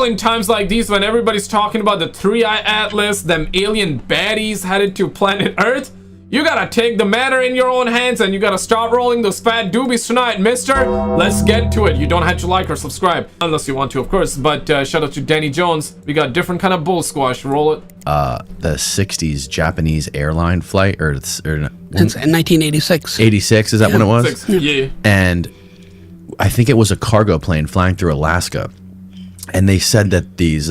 in times like these when everybody's talking about the Three-Eye Atlas, them alien baddies headed to planet Earth, you gotta take the matter in your own hands and you gotta start rolling those fat doobies tonight, mister. Let's get to it. You don't have to like or subscribe, unless you want to, of course. But shout out to Danny Jones. We got different kind of bull squash. Roll it. The 60s Japanese airline flight, or it's in 1986. 86, is that when it was? Yeah. And I think it was a cargo plane flying through Alaska. And they said that these,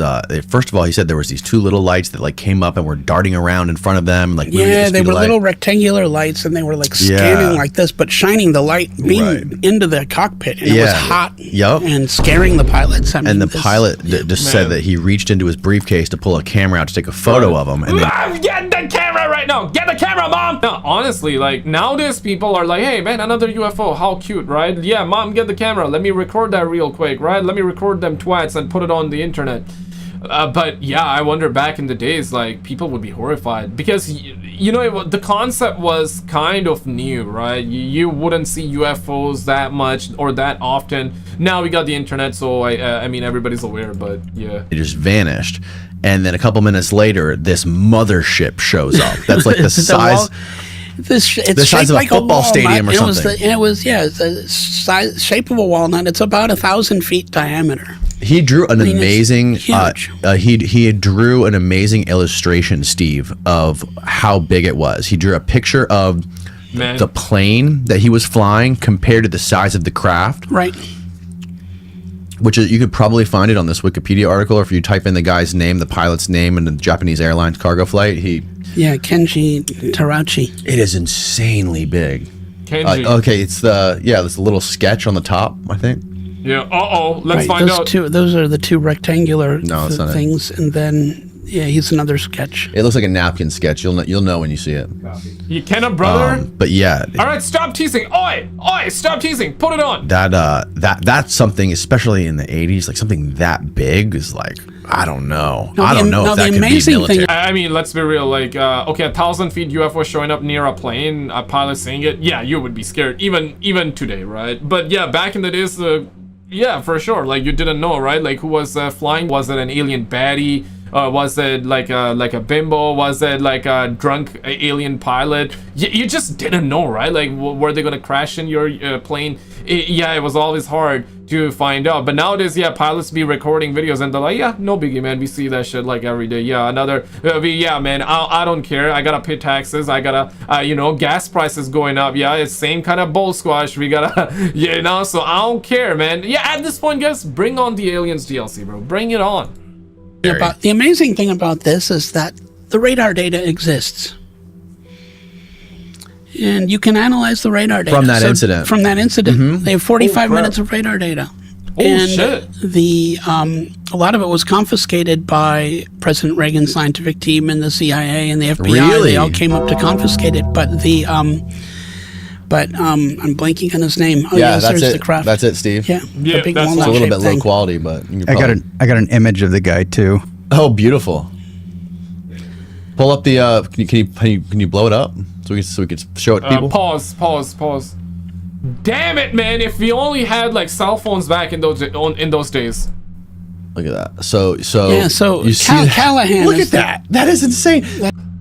first of all, he said there was these two little lights that like came up and were darting around in front of them. Like yeah, they were little rectangular lights, and they were like scanning like this, but shining the light beam into the cockpit, and it was hot and scaring the pilots. I mean, and the pilot just said that he reached into his briefcase to pull a camera out to take a photo of them. And Mom, get the camera right now! Get the camera, Mom! No, honestly, like, nowadays people are like, hey, man, another UFO, how cute, right? Yeah, Mom, get the camera. Let me record that real quick, right? Let me record them twats and put it on the internet. But yeah, I wonder back in the days, like, people would be horrified because you know, the concept was kind of new, right? You wouldn't see UFOs that much or that often. Now we got the internet, so I mean, everybody's aware, but yeah, it just vanished. And then a couple minutes later, this mothership shows up. That's like the size. It's the size of a football stadium or something. It was the shape of a walnut. It's about 1,000 feet diameter. He drew an amazing. He drew an amazing illustration, Steve, of how big it was. He drew a picture of the plane that he was flying compared to the size of the craft. Right. Which is, you could probably find it on this Wikipedia article, or if you type in the guy's name, the pilot's name, and the Japanese Airlines cargo flight. Kenji Tarachi. It is insanely big. Kenji. Okay, it's this little sketch on the top, I think. Yeah. Let's find out. Those are the two rectangular things, and then he's another sketch. It looks like a napkin sketch. You'll know when you see it. You cannot, brother. But yeah. All right, stop teasing. Oi, stop teasing. Put it on. That's something, especially in the 80s, like something that big is like, I don't know. I don't know if that could be military. I mean, let's be real. Like, okay, 1,000 feet UFO showing up near a plane, a pilot seeing it. Yeah, you would be scared, even today, right? But yeah, back in the days, yeah, for sure. Like, you didn't know, right? Like, who was flying? Was it an alien baddie? Was it like a bimbo? Was it like a drunk alien pilot? You just didn't know, right? Like, were they gonna crash in your plane? It was always hard to find out. But nowadays, yeah, pilots be recording videos and they're like, yeah, no biggie, man. We see that shit like every day. Yeah, man, I don't care. I gotta pay taxes. I gotta, gas prices going up. Yeah, it's same kind of bull squash. We gotta, so I don't care, man. Yeah, at this point, guys, bring on the Aliens DLC, bro. Bring it on. The amazing thing about this is that the radar data exists. And you can analyze the radar data. From that incident. From that incident. Mm-hmm. They have 45 minutes of radar data. Shit. A lot of it was confiscated by President Reagan's scientific team and the CIA and the FBI. Really? They all came up to confiscate it. But I'm blanking on his name. Oh, yeah, that's it. The craft. That's it, Steve. Yeah, the big it's a little bit low quality, but I got an image of the guy too. Oh, beautiful. Pull up the. Can you blow it up so we can show it to people? Pause. Damn it, man! If we only had like cell phones back in those days. Look at that. So you see Callahan. Look at that. That is insane.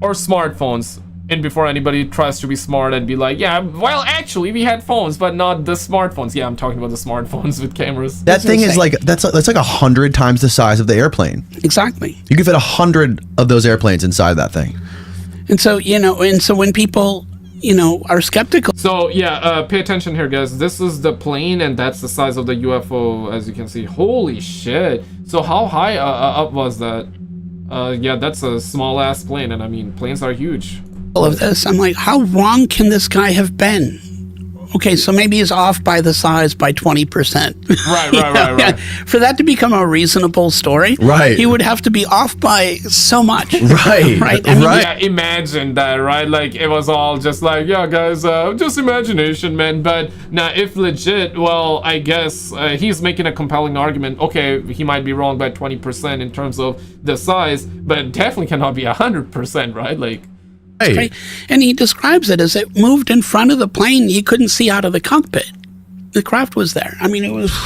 Or smartphones. And before anybody tries to be smart and be like, yeah, well, actually, we had phones, but not the smartphones. Yeah, I'm talking about the smartphones with cameras. That thing is like that's like 100 times the size of the airplane. Exactly. You could fit 100 of those airplanes inside that thing. And so when people are skeptical. So yeah, pay attention here, guys. This is the plane, and that's the size of the UFO, as you can see. Holy shit! So how high up was that? Yeah, that's a small ass plane, and I mean, planes are huge. Of this, I'm like, how wrong can this guy have been? Okay, so maybe he's off by the size by 20%. Right. For that to become a reasonable story, right, he would have to be off by so much. Right. Right. I mean, yeah, imagine that, right? Like, it was all just like, yeah, guys, just imagination, man. But now, if legit, well, I guess he's making a compelling argument. Okay, he might be wrong by 20% in terms of the size, but definitely cannot be 100%, right? Like. Right. And he describes it as it moved in front of the plane. You couldn't see out of the cockpit. The craft was there. I mean,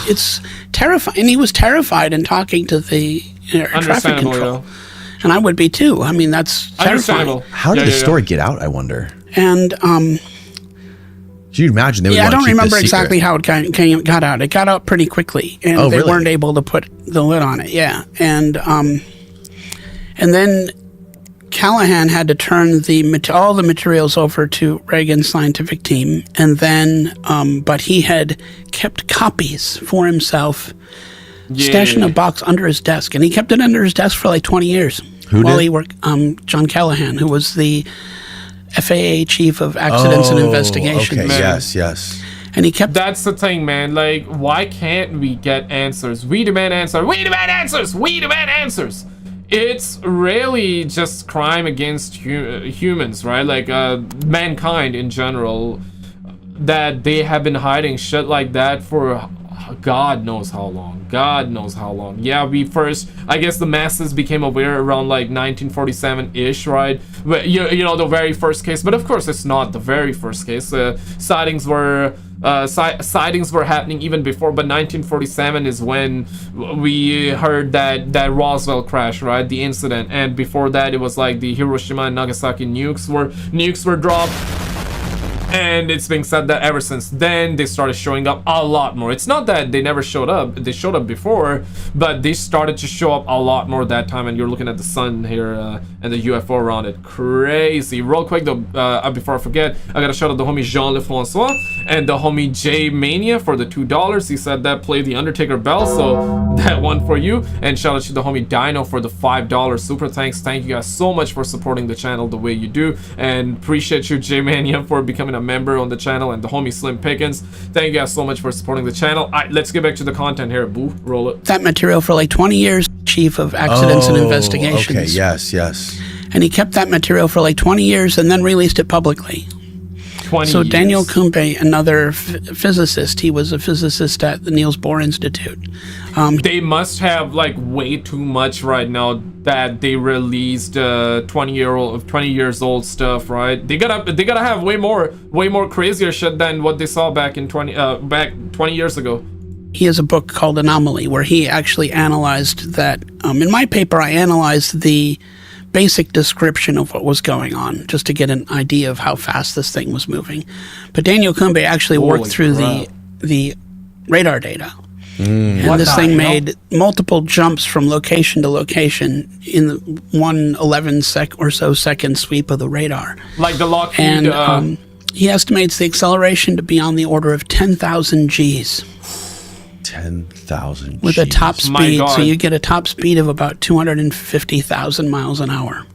it's terrifying. And he was terrified in talking to the traffic control. Yeah. And I would be too. I mean, that's terrifying. How did the story get out, I wonder? And you'd imagine they would I don't remember exactly how it got out. It got out pretty quickly, and they weren't able to put the lid on it. Yeah, and then Callahan had to turn all the materials over to Reagan's scientific team, and then but he had kept copies for himself, stashed in a box under his desk, and he kept it under his desk for like 20 years. While he worked, John Callahan, who was the FAA chief of accidents and investigations. Okay, yes. And he kept... That's the thing, man. Like, why can't we get answers? We demand answers. We demand answers. We demand answers. It's really just crime against humans, right? Like, mankind in general, that they have been hiding shit like that for God knows how long. God knows how long. Yeah, I guess the masses became aware around like 1947-ish, right? You know, the very first case. But of course, it's not the very first case. Sightings were happening even before, but 1947 is when we heard that Roswell crash, right? The incident. And before that, it was like the Hiroshima and Nagasaki nukes were dropped. And it's been said that ever since then, they started showing up a lot more. It's not that they never showed up. They showed up before, but they started to show up a lot more that time. And you're looking at the sun here and the UFO around it. Crazy. Real quick, though, before I forget, I got to shout out the homie Jean-Lefrancois and the homie Jaymez for the $2. He said that play the Undertaker bell, so that one for you. And shout out to the homie Dino for the $5 super thanks. Thank you guys so much for supporting the channel the way you do. And appreciate you, Jaymez, for becoming a member on the channel, and the homie Slim Pickens. Thank you guys so much for supporting the channel. All right, let's get back to the content here. Boo, roll it. That material for like 20 years, chief of accidents and investigations. Okay, yes. And he kept that material for like 20 years and then released it publicly. 20 so years. Daniel Kumpe, another physicist, he was a physicist at the Niels Bohr Institute. They must have like way too much right now that they released 20 years old stuff, right? They gotta have way more crazier shit than what they saw back 20 years ago. He has a book called Anomaly where he actually analyzed that. In my paper, I analyzed the basic description of what was going on, just to get an idea of how fast this thing was moving. But Daniel Kumbe actually worked through the radar data. And this thing made multiple jumps from location to location in the 1/11 second sweep of the radar. Like the Lockheed... And he estimates the acceleration to be on the order of 10,000 Gs. 10,000 with a top speed, so you get a top speed of about 250,000 miles an hour.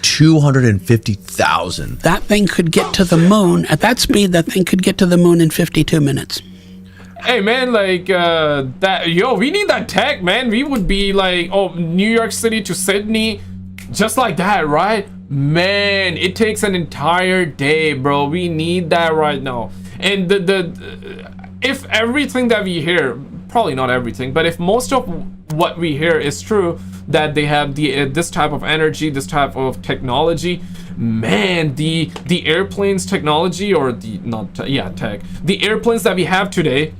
250,000. That thing could get to the moon. At that speed, that thing could get to the moon in 52 minutes. Hey man, like we need that tech, man. We would be like, New York City to Sydney, just like that, right? Man, it takes an entire day, bro. We need that right now. And if everything that we hear, probably not everything, but if most of what we hear is true, that they have this type of energy, this type of technology, man, the airplanes technology, or tech, the airplanes that we have today,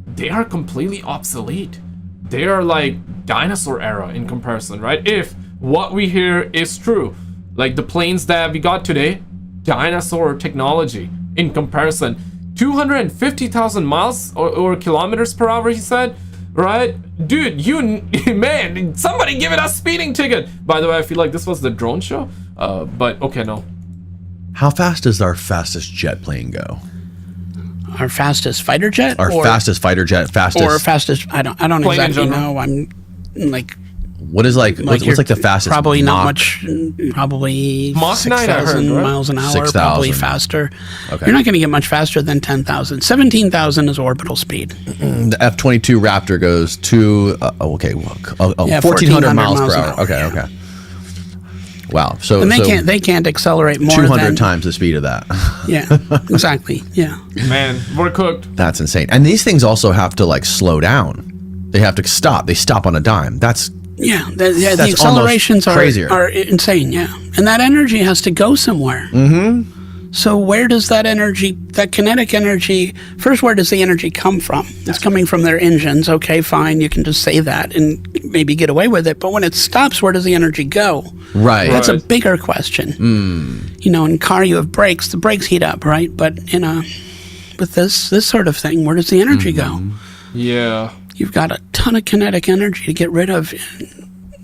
they are completely obsolete. They are like dinosaur era in comparison, right? If what we hear is true, like the planes that we got today, dinosaur technology in comparison. 250,000 miles or kilometers per hour, he said, right? Dude, man, somebody give it a speeding ticket. By the way, I feel like this was the drone show, but okay, no. How fast does our fastest jet plane go? Our fastest fighter jet? Fastest fighter jet, fastest, I don't exactly know. I'm like... What's like the fastest? Probably not much. Probably 6,000 miles an hour. 6,000. Probably faster. Okay. You're not going to get much faster than 10,000. 17,000 is orbital speed. The F-22 Raptor goes to 1,400 miles per hour. Okay. Wow. So and they can't accelerate more 200 than times the speed of that. Yeah. Exactly. Yeah. Man, we're cooked. That's insane. And these things also have to like slow down. They have to stop. They stop on a dime. The accelerations are insane, yeah. And that energy has to go somewhere. Mm-hmm. So where does that energy, that kinetic energy, first, where does the energy come from? It's coming from their engines. Okay, fine. You can just say that and maybe get away with it. But when it stops, where does the energy go? Right. That's a bigger question. You know, in a car you have brakes. The brakes heat up, right? But with this sort of thing, where does the energy go? Yeah. You've got a ton of kinetic energy to get rid of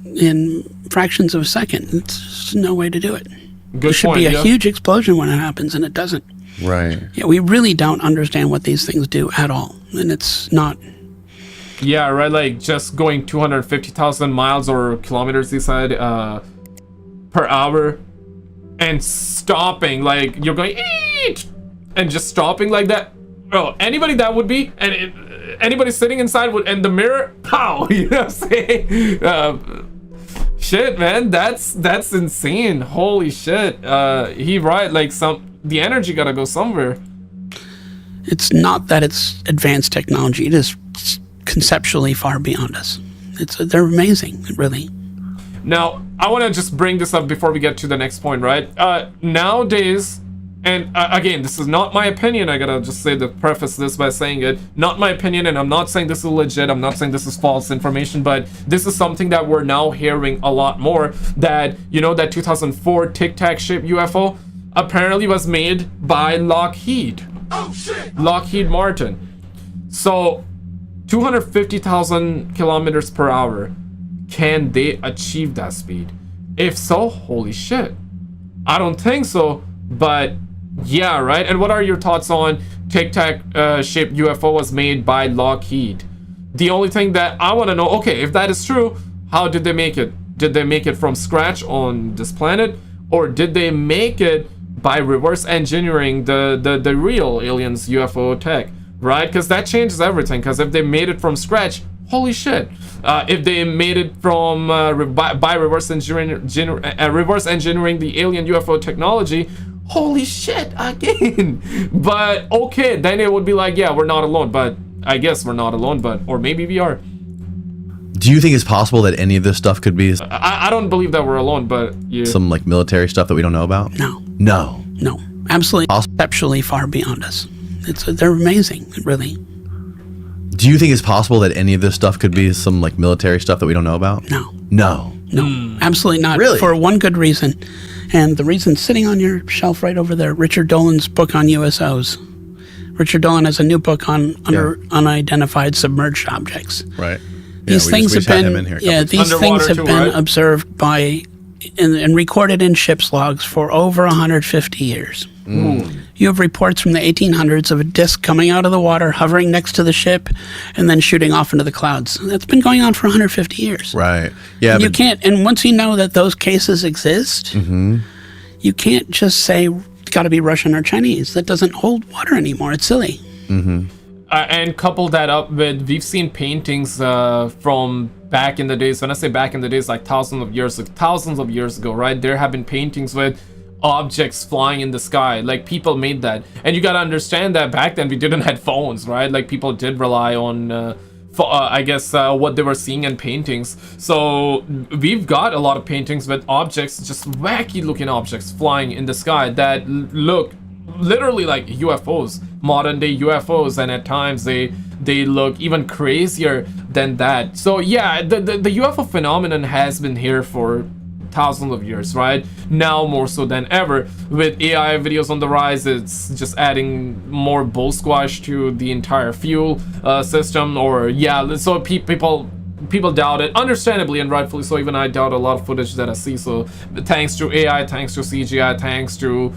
in fractions of a second. It's no way to do it. There should be a huge explosion when it happens, and it doesn't. Right. Yeah, we really don't understand what these things do at all, and it's not. Yeah, right. Like just going 250,000 miles or kilometers, they said, per hour, and stopping. Like you're going eat, and just stopping like that. Oh, anybody that would be, and anybody sitting inside would, and the mirror, pow. You know what I'm saying? Shit, man, that's insane. Holy shit. He right, like the energy gotta go somewhere. It's not that it's advanced technology. It is conceptually far beyond us. They're amazing, really. Now, I want to just bring this up before we get to the next point, right? Nowadays, and again, this is not my opinion. I gotta just preface this by saying it. Not my opinion, and I'm not saying this is legit. I'm not saying this is false information, but this is something that we're now hearing a lot more. That, you know, that 2004 Tic Tac shaped UFO apparently was made by Lockheed. Oh shit! Lockheed Martin. So, 250,000 kilometers per hour. Can they achieve that speed? If so, holy shit. I don't think so, but yeah, right? And what are your thoughts on Tic Tac shaped UFO was made by Lockheed? The only thing that I want to know, okay, if that is true, how did they make it? Did they make it from scratch on this planet? Or did they make it by reverse engineering the real aliens UFO tech? Right? Because that changes everything. Because if they made it from scratch, holy shit. If they made it from by reverse engineering the alien UFO technology, holy shit again. But okay, then it would be like, yeah, we're not alone. But I guess we're not alone, but or maybe we are. Do you think it's possible that any of this stuff could be I don't believe that we're alone, but yeah. Some like military stuff that we don't know about? No, absolutely conceptually far beyond us. They're amazing, really. Do you think it's possible that any of this stuff could be some like military stuff that we don't know about? No, absolutely not. Really? For one good reason. And the reason's sitting on your shelf right over there. Richard Dolan's book on USOs. Richard Dolan has a new book on unidentified submerged objects. Right. These things have been observed by and recorded in ship's logs for over 150 years. You have reports from the 1800s of a disc coming out of the water, hovering next to the ship, and then shooting off into the clouds. That's been going on for 150 years. Right. Yeah. And you can't, and once you know that those cases exist, you can't just say it's got to be Russian or Chinese. That doesn't hold water anymore. It's silly. And couple that up with, we've seen paintings from back in the days. When I say back in the days, like thousands of years ago, right? There have been paintings with objects flying in the sky. Like people made that, and you gotta understand that back then we didn't have phones, right? Like people did rely on I guess what they were seeing in paintings. So we've got a lot of paintings with objects, just wacky looking objects flying in the sky that look literally like UFOs, modern day UFOs, and at times they look even crazier than that. So yeah, the UFO phenomenon has been here for thousands of years, right? Now more so than ever. With AI videos on the rise, it's just adding more bull squash to the entire fuel system. Or yeah, so people doubt it, understandably and rightfully so. Even I doubt a lot of footage that I see. So thanks to AI, thanks to CGI, thanks to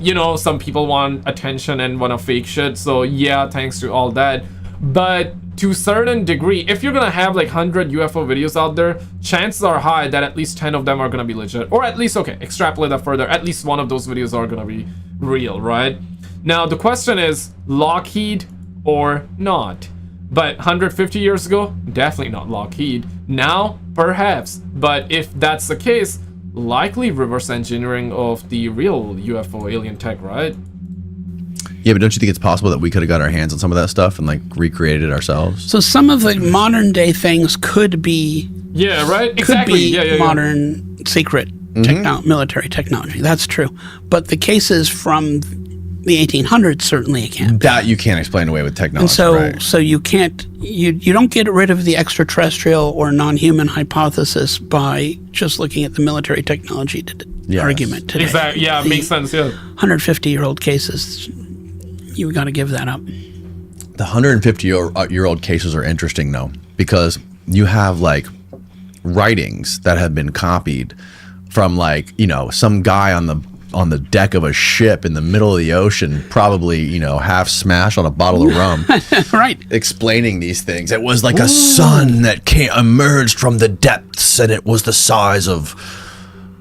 you know, some people want attention and want to fake shit. So yeah, thanks to all that. But to a certain degree, if you're gonna have like 100 UFO videos out there, chances are high that at least 10 of them are gonna be legit. Or at least, okay, extrapolate that further, at least one of those videos are gonna be real, right? Now the question is, Lockheed or not? But 150 years ago, definitely not Lockheed. Now, perhaps. But if that's the case, likely reverse engineering of the real UFO alien tech, right? Yeah, but don't you think it's possible that we could have got our hands on some of that stuff and like recreated it ourselves? So some of the modern day things could be right? Exactly. Modern secret military technology. That's true. But the cases from the 1800s certainly it can't. That you can't explain away with technology. And so, right. so you can't, you don't get rid of the extraterrestrial or non-human hypothesis by just looking at the military technology argument today. Exactly. Yeah, it makes sense. Yeah. 150-year-old cases, you got to give that up. The 150-year-old cases are interesting though, because you have like writings that have been copied from like, you know, some guy on the deck of a ship in the middle of the ocean, probably, you know, half smashed on a bottle of rum. Right. Explaining these things. It was like a sun that emerged from the depths, and it was the size of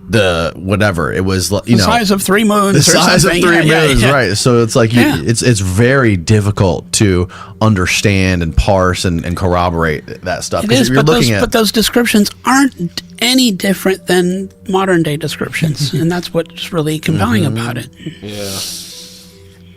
the whatever. It was, you know, the size of 3 moons. The size of 3 moons, right? So it's like it's very difficult to understand and parse and corroborate that stuff. It is, but those descriptions aren't any different than modern day descriptions, and that's what's really compelling about it. Yeah.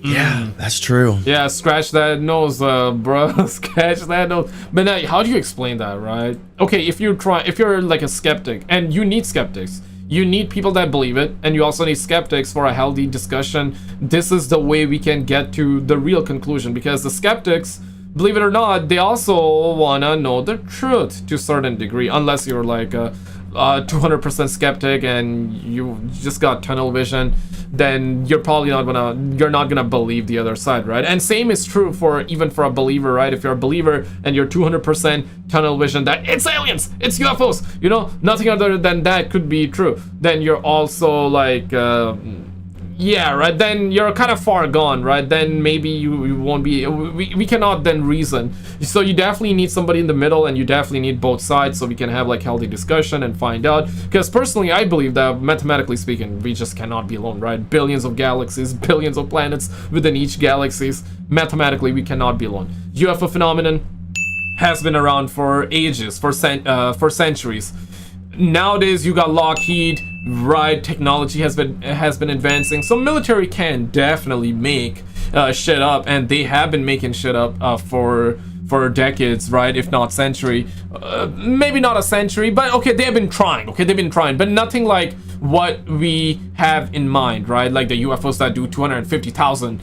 Yeah, that's true. Yeah, scratch that nose, bro. Scratch that nose. But now, how do you explain that, right? Okay, if you're like a skeptic, and you need skeptics. You need people that believe it, and you also need skeptics for a healthy discussion. This is the way we can get to the real conclusion, because the skeptics, believe it or not, they also wanna know the truth to a certain degree, unless you're like a 200% skeptic and you just got tunnel vision, then you're probably not gonna believe the other side, right? And same is true for even for a believer, right? If you're a believer and you're 200% tunnel vision that it's aliens, it's UFOs, you know, nothing other than that could be true, then you're also like yeah, right, then you're kind of far gone, right? Then maybe you won't be, we cannot then reason. So you definitely need somebody in the middle, and you definitely need both sides so we can have like healthy discussion and find out. Because personally, I believe that mathematically speaking, we just cannot be alone, right? Billions of galaxies, billions of planets within each galaxies. Mathematically, we cannot be alone. UFO phenomenon has been around for ages, for centuries. Nowadays, you got Lockheed, right? Technology has been advancing, so military can definitely make shit up, and they have been making shit up for decades, right? If not century, maybe not a century, but okay, they've been trying. Okay, they've been trying, but nothing like what we have in mind, right? Like the UFOs that do 250,000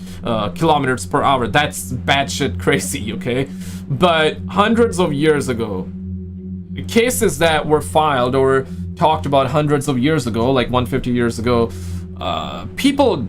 kilometers per hour. That's batshit crazy, okay? But hundreds of years ago, cases that were filed or talked about hundreds of years ago, like 150 years ago, people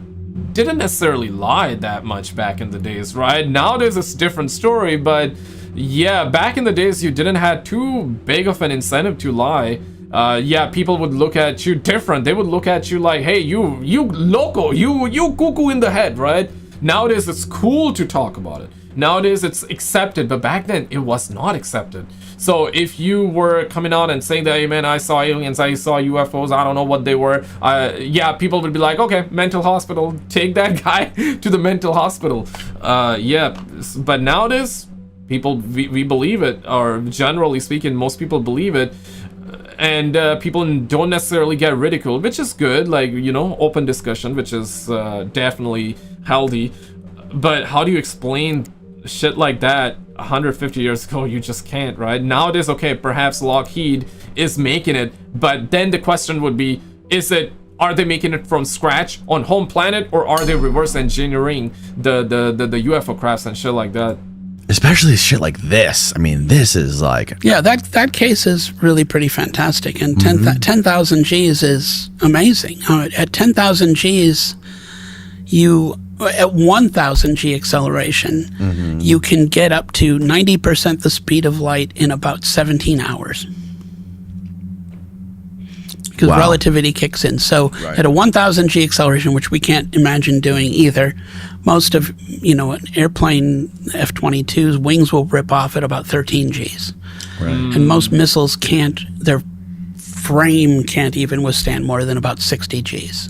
didn't necessarily lie that much back in the days, right? Nowadays it's a different story, but yeah, back in the days you didn't have too big of an incentive to lie. Yeah, people would look at you different. They would look at you like, hey, you loco, you cuckoo in the head, right? Nowadays it's cool to talk about it. Nowadays it's accepted, but back then it was not accepted. So if you were coming out and saying that, hey man, I saw aliens, I saw UFOs, I don't know what they were, yeah, people would be like, okay, mental hospital, take that guy to the mental hospital. Yeah, but nowadays, people, we believe it, or generally speaking, most people believe it, and people don't necessarily get ridiculed, which is good, like, you know, open discussion, which is definitely healthy. But how do you explain shit like that 150 years ago? You just can't, right? Nowadays, okay, perhaps Lockheed is making it, but then the question would be, are they making it from scratch on home planet, or are they reverse engineering the UFO crafts and shit like that? Especially shit like this. I mean, this is like... Yeah, that case is really pretty fantastic, and 10,000 Gs is amazing. At 10,000 Gs, at 1,000 G acceleration, you can get up to 90% the speed of light in about 17 hours. Because relativity kicks in. So at a 1,000 G acceleration, which we can't imagine doing either, most of, you know, an airplane F-22's wings will rip off at about 13 Gs. Right. And most missiles can't, their frame can't even withstand more than about 60 Gs.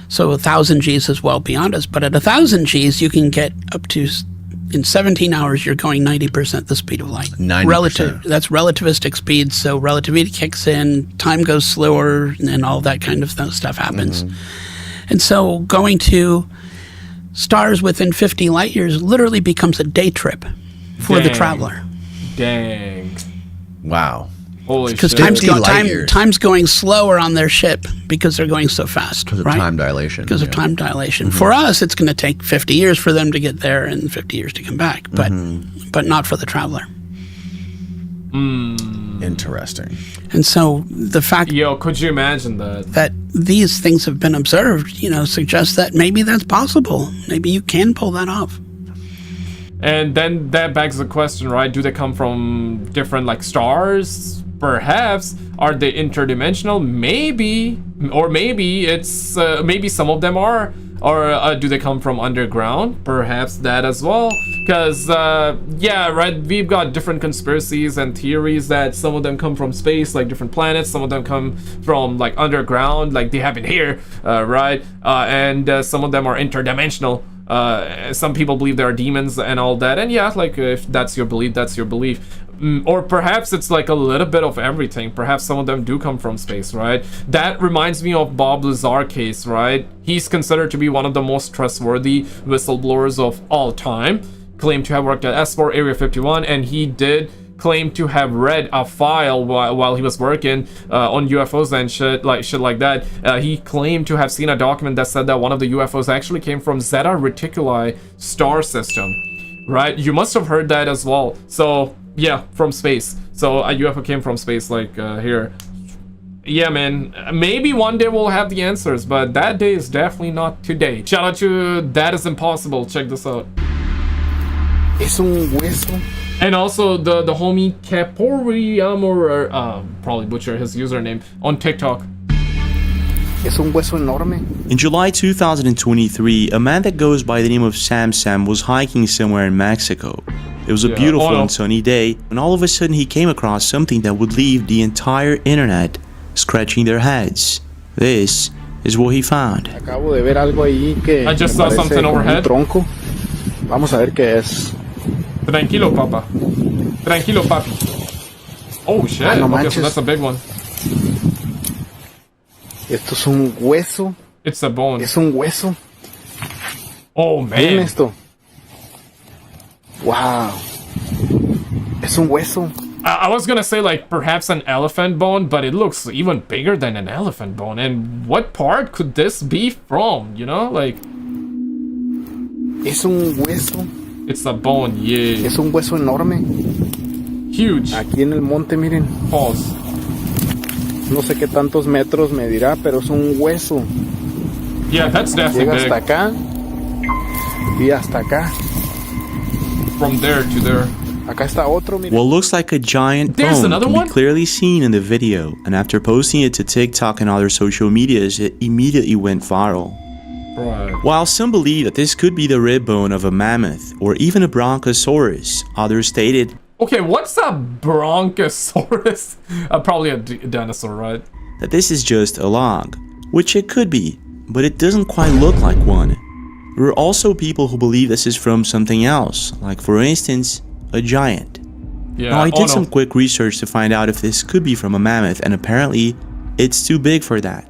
So 1,000 Gs is well beyond us. But at 1,000 Gs, you can get up to, in 17 hours, you're going 90% the speed of light. 90%. That's relativistic speed. So relativity kicks in, time goes slower, and all that kind of stuff happens. And so going to stars within 50 light years literally becomes a day trip for the traveler. Dang. Wow. Holy Because shit. time's going slower on their ship because they're going so fast. Because of right? time dilation. Because of time dilation. For us, it's going to take 50 years for them to get there and 50 years to come back, but not for the traveler. Interesting. And so the fact could you imagine that these things have been observed, suggests that maybe that's possible. Maybe you can pull that off. And then that begs the question, right? Do they come from different like stars? Perhaps. Are they interdimensional? Maybe. Or maybe it's maybe some of them are. Or do they come from underground? Perhaps that as well. Because right, we've got different conspiracies and theories that some of them come from space, like different planets. Some of them come from like underground, like they happen here, right? And some of them are interdimensional. Some people believe there are demons and all that, and like if that's your belief, that's your belief. Or perhaps it's like a little bit of everything. Perhaps some of them do come from space, right? That reminds me of Bob Lazar case, right? He's considered to be one of the most trustworthy whistleblowers of all time. Claimed to have worked at S4 Area 51, and he did claim to have read a file while he was working on UFOs and shit like that. He claimed to have seen a document that said that one of the UFOs actually came from Zeta Reticuli star system, right? You must have heard that as well. So yeah, from space. So a UFO came from space, like here. Yeah, man, maybe one day we'll have the answers, but that day is definitely not today. Shout out to That Is Impossible. Check this out. Es un hueso. And also the homie Caporiam, or probably butcher his username, on TikTok. Es un hueso enorme. In July 2023, a man that goes by the name of Sam was hiking somewhere in Mexico. It was a beautiful and sunny day, and all of a sudden he came across something that would leave the entire internet scratching their heads. This is what he found. Acabo de ver algo ahí que I just saw something overhead. Tronco. Vamos a ver qué es. Tranquilo, papa. Tranquilo, papi. Oh shit, no okay, manches. so that's a big one. Esto es un hueso. It's a bone. Es un hueso. Oh Miren man. esto. Wow. Es un hueso. I was gonna say like perhaps an elephant bone, but it looks even bigger than an elephant bone. And what part could this be from? Like. Es un hueso. It's a bone, yeah. Es un hueso enorme. Huge. Aquí en el monte, miren. Pause. No sé qué tantos metros medirá, pero es un hueso. Yeah, that's definitely Llega big. hasta acá y hasta acá. From there to there. Acá está otro, miren. What looks like a giant There's bone another can one? be clearly seen in the video, and after posting it to TikTok and other social medias, it immediately went viral. Right. While some believe that this could be the rib bone of a mammoth or even a bronchosaurus, others stated, Okay, what's a bronchosaurus? Probably a dinosaur, right? that this is just a log, which it could be, but it doesn't quite look like one. There are also people who believe this is from something else, like for instance, a giant. Yeah. Now I did some quick research to find out if this could be from a mammoth, and apparently it's too big for that.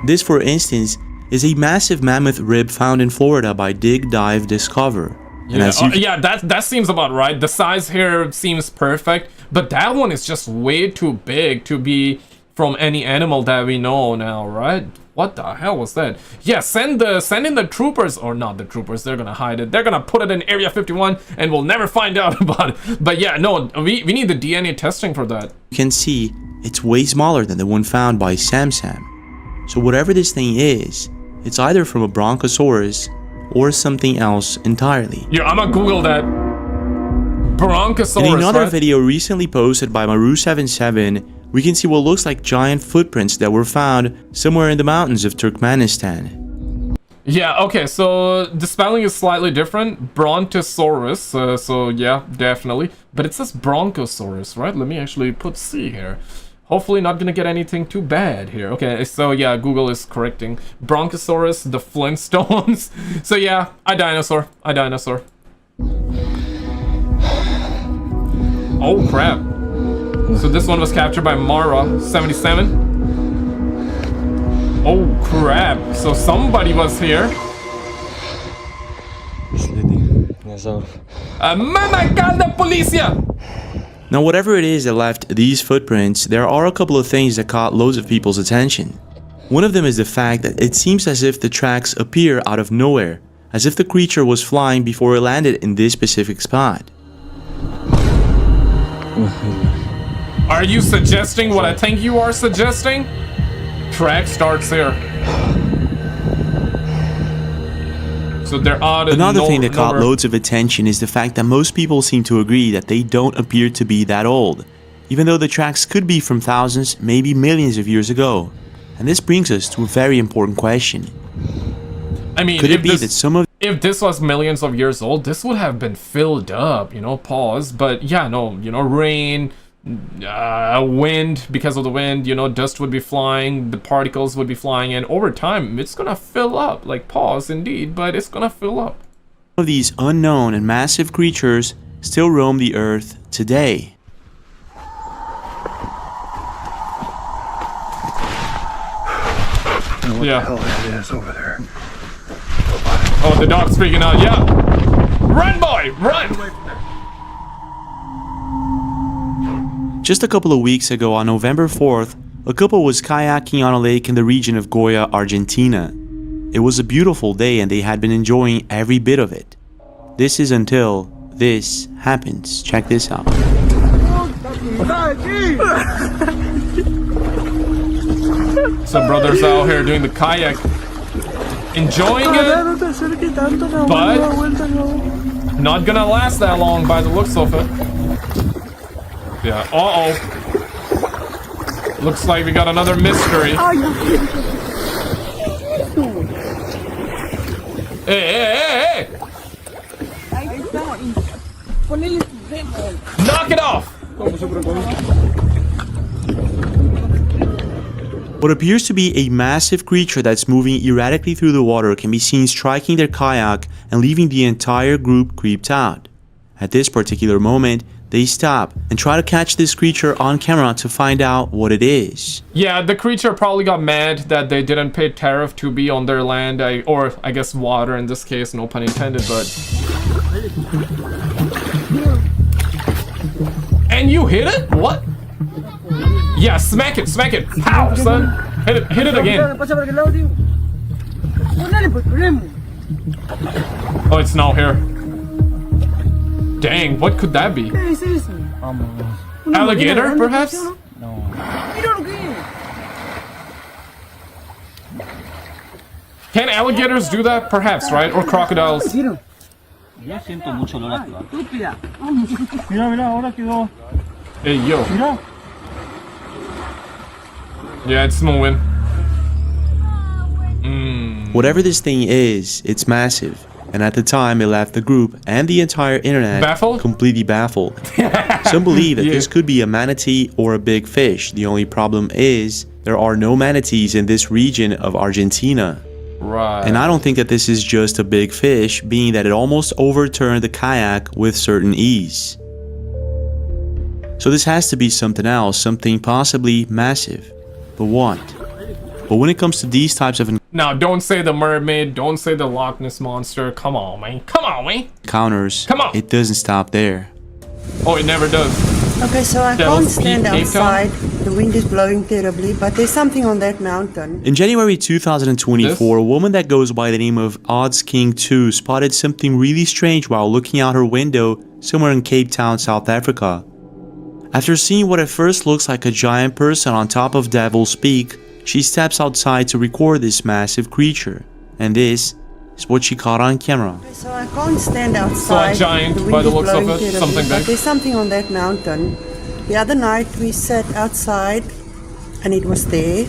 This, for instance, is a massive mammoth rib found in Florida by Dig Dive Discover. And Yeah, as you that seems about right. The size here seems perfect, but that one is just way too big to be from any animal that we know now, right? What the hell was that? Yeah, send in the troopers, or not the troopers. They're gonna hide it. They're gonna put it in Area 51, and we'll never find out about it. But yeah, no, we need the DNA testing for that. can see, it's way smaller than the one found by Sam. So whatever this thing is, it's either from a bronchosaurus or something else entirely. Yeah, I'm gonna Google that. Bronchosaurus. In another right? video recently posted by Maru77, we can see what looks like giant footprints that were found somewhere in the mountains of Turkmenistan. Yeah, okay, so the spelling is slightly different. Brontosaurus, so yeah, definitely. But it says Bronchosaurus, right? Let me actually put C here. Hopefully not gonna get anything too bad here. Okay, so yeah, Google is correcting. Bronchosaurus, the Flintstones. So yeah, a dinosaur. Oh crap. So this one was captured by Mara77. Oh crap, so somebody was here. Mama calda polícia! Now, whatever it is that left these footprints, there are a couple of things that caught loads of people's attention. One of them is the fact that it seems as if the tracks appear out of nowhere, as if the creature was flying before it landed in this specific spot. Are you suggesting what I think you are suggesting? Track starts here. So they're out of Another thing that caught loads of attention is the fact that most people seem to agree that they don't appear to be that old, even though the tracks could be from thousands, maybe millions of years ago. And this brings us to a very important question. I mean, could it be that some of... If this was millions of years old, this would have been filled up, you know, pause. But yeah, no, you know, rain, wind, because of the wind, you know, dust would be flying, the particles would be flying, and over time, it's gonna fill up, like pause indeed, but it's gonna fill up. Some of these unknown and massive creatures still roam the earth today. What the hell that is over there? Oh, the dog's freaking out, yeah! Run, boy, run! Just a couple of weeks ago, on November 4th, a couple was kayaking on a lake in the region of Goya, Argentina. It was a beautiful day and they had been enjoying every bit of it. This is until this happens. Check this out. Some brothers out here doing the kayak, enjoying it, but not gonna last that long by the looks of it. Yeah, uh-oh. Looks like we got another mystery. Hey! Knock it off! What appears to be a massive creature that's moving erratically through the water can be seen striking their kayak and leaving the entire group creeped out. At this particular moment, they stop and try to catch this creature on camera to find out what it is. Yeah, the creature probably got mad that they didn't pay tariff to be on their land, or I guess water in this case, no pun intended, but... And you hit it? What? Yeah, smack it, pow, son! Hit it again. Oh, it's now here. Dang, what could that be? Alligator, perhaps? Can alligators do that? Perhaps, right? Or crocodiles? Hey, yo. Yeah, it's moving. Whatever this thing is, it's massive. And at the time, it left the group and the entire internet completely baffled. Some believe that this could be a manatee or a big fish. The only problem is there are no manatees in this region of Argentina. Right. And I don't think that this is just a big fish, being that it almost overturned the kayak with certain ease. So this has to be something else, something possibly massive. But what? But when it comes to these types of now, don't say the mermaid, don't say the Loch Ness monster. Come on, man. Encounters, come on. It doesn't stop there. Oh, it never does. Okay, so I can't stand outside. The wind is blowing terribly, but there's something on that mountain. In January 2024, a woman that goes by the name of Odds King 2 spotted something really strange while looking out her window somewhere in Cape Town, South Africa. After seeing what at first looks like a giant person on top of Devil's Peak, she steps outside to record this massive creature, and this is what she caught on camera. So I can't stand outside. So a giant, by the looks of it, something big. There's something on that mountain. The other night we sat outside, and it was there.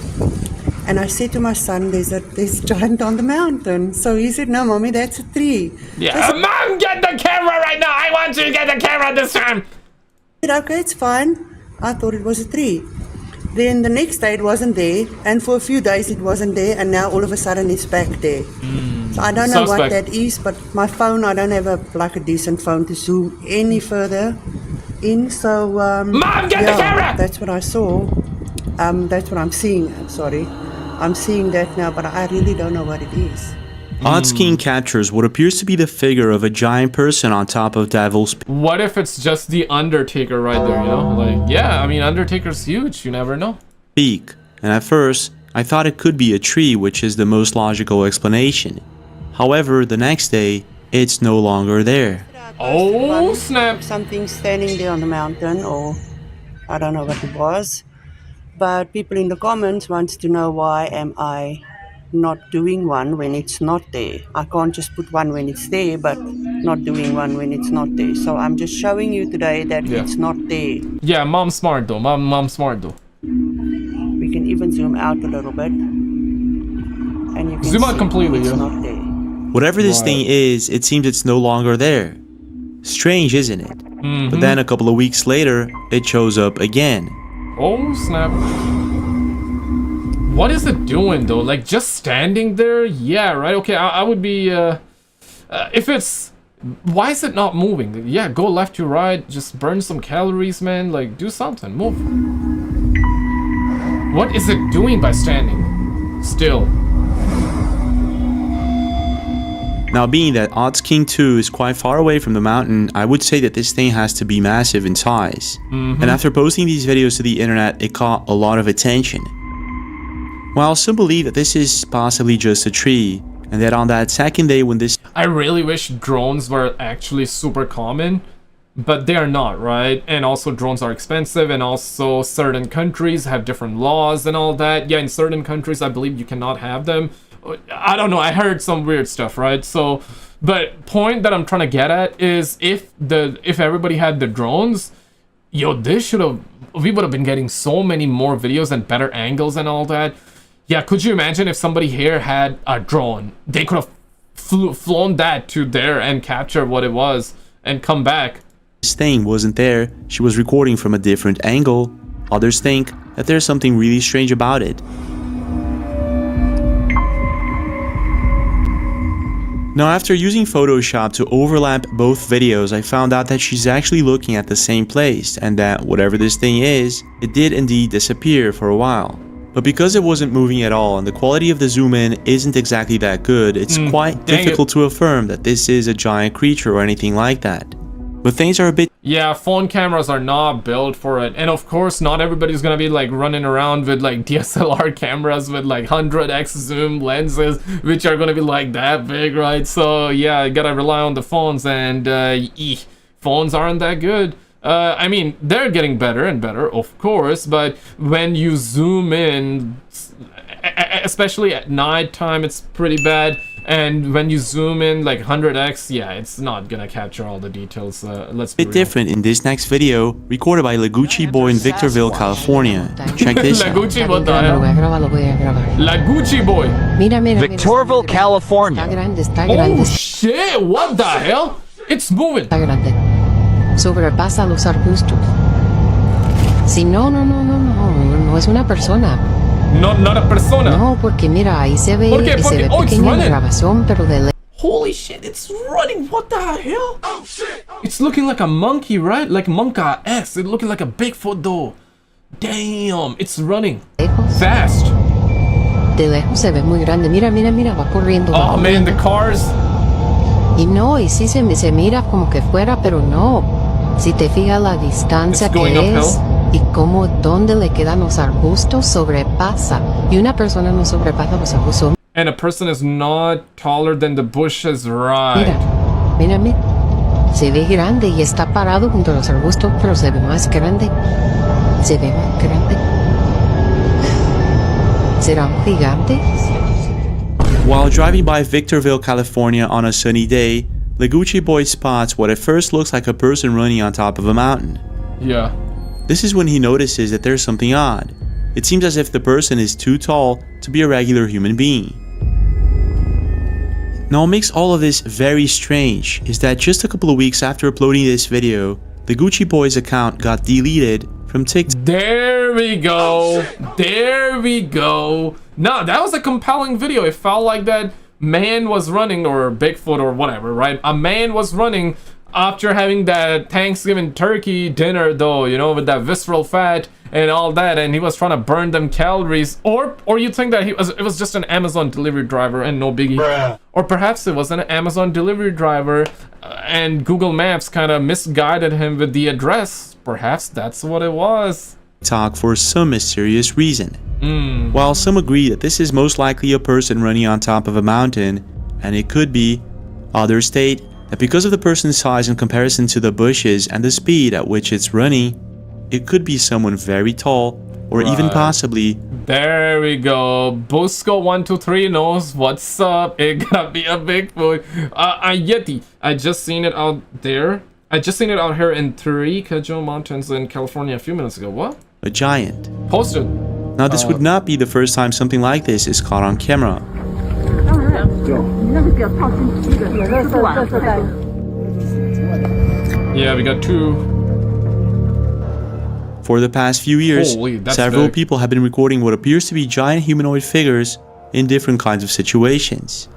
And I said to my son, there's a giant on the mountain. So he said, no, mommy, that's a tree. Yeah, Mom, get the camera right now. I want you to get the camera this time. I said, okay, it's fine. I thought it was a tree. Then the next day it wasn't there, and for a few days it wasn't there, and now all of a sudden it's back there. So I don't know what that is, but my phone, I don't have a decent phone to zoom any further in, so... Mom, get the camera! That's what I saw. That's what I'm seeing, sorry. I'm seeing that now, but I really don't know what it is. Odd King captures what appears to be the figure of a giant person on top of Devil's What if it's just the Undertaker right there, you know? Like, yeah, I mean, Undertaker's huge, you never know. Peak, and at first, I thought it could be a tree, which is the most logical explanation. However, the next day, it's no longer there. Oh, snap. Something standing there on the mountain, or I don't know what it was. But people in the comments wants to know why am I not doing one when it's not there. I can't just put one when it's there, but not doing one when it's not there. So I'm just showing you today that it's not there. Yeah, mom's smart though. Mom's smart though. We can even zoom out a little bit, and you can zoom out completely. It's not there. Whatever this thing is, it seems it's no longer there. Strange, isn't it? But then a couple of weeks later, it shows up again. Oh snap. What is it doing though? Like just standing there? Yeah, right. Okay, I would be if it's, why is it not moving? Yeah, go left to right, just burn some calories, man. Like do something, move. What is it doing by standing still? Now, being that Odds King 2 is quite far away from the mountain, I would say that this thing has to be massive in size. And after posting these videos to the internet, it caught a lot of attention. Well, some believe that this is possibly just a tree, and that on that second day when this... I really wish drones were actually super common, but they are not, right? And also drones are expensive, and also certain countries have different laws and all that. Yeah, in certain countries, I believe you cannot have them. I don't know, I heard some weird stuff, right? So, but point that I'm trying to get at is if everybody had the drones, yo, we would have been getting so many more videos and better angles and all that. Yeah, could you imagine if somebody here had a drone? They could have flown that to there and capture what it was and come back. This thing wasn't there. She was recording from a different angle. Others think that there's something really strange about it. Now, after using Photoshop to overlap both videos, I found out that she's actually looking at the same place, and that whatever this thing is, it did indeed disappear for a while. But because it wasn't moving at all and the quality of the zoom in isn't exactly that good, it's quite difficult to affirm that this is a giant creature or anything like that. But things are a bit... Yeah, phone cameras are not built for it. And of course, not everybody's gonna be like running around with like DSLR cameras with like 100x zoom lenses, which are gonna be like that big, right? So yeah, you gotta rely on the phones, and phones aren't that good. I mean, they're getting better and better, of course, but when you zoom in, especially at night time, it's pretty bad. And when you zoom in like 100x, yeah, it's not gonna capture all the details. Let's be real. Different in this next video, recorded by Laguchi Boy in Victorville, California. Check this out. Laguchi, what the hell? Laguchi Boy. Victorville, California. Oh shit, what the hell? It's moving. Sobrepasa los arbustos. Si no es una persona. Not a persona. No, porque mira, ahí se ve pequeña en grabación, pero de holy shit, it's running. What the hell? Oh shit. It's looking like a monkey, right? Like Monka X. It's looking like a Bigfoot though. Damn, it's running fast. De lejos se ve muy grande. Mira, va corriendo. Oh man, the cars. Y sí se mira como que fuera, pero no. Si te fijas la distancia que es y cómo donde le quedan los arbustos, sobrepasa. Y una persona no sobrepasa los arbustos. And a person is not taller than the bushes, right? Mira. Se ve grande y está parado junto a los arbustos, pero se ve más grande. ¿Será un gigante? While driving by Victorville, California on a sunny day, Laguchi Boy spots what at first looks like a person running on top of a mountain. Yeah. This is when he notices that there's something odd. It seems as if the person is too tall to be a regular human being. Now, what makes all of this very strange is that just a couple of weeks after uploading this video, the Gucci Boy's account got deleted from TikTok. There we go. No, that was a compelling video. It felt like that man was running, or Bigfoot or whatever, right? A man was running after having that Thanksgiving turkey dinner though, you know, with that visceral fat, and all that, and he was trying to burn them calories, or you think that it was just an Amazon delivery driver and no biggie. Bruh. Or perhaps it was an Amazon delivery driver and Google Maps kind of misguided him with the address. Perhaps that's what it was. TikTok for some mysterious reason. While some agree that this is most likely a person running on top of a mountain, and it could be, others state that because of the person's size in comparison to the bushes and the speed at which it's running, it could be someone very tall, or even possibly... There we go. Busco123 knows what's up. It gotta be a Bigfoot. A Yeti. I just seen it out there. I just seen it out here in Taricajo Mountains in California a few minutes ago. What? A giant. Posted. Now this would not be the first time something like this is caught on camera. Yeah, we got two. For the past few years, several people have been recording what appears to be giant humanoid figures in different kinds of situations.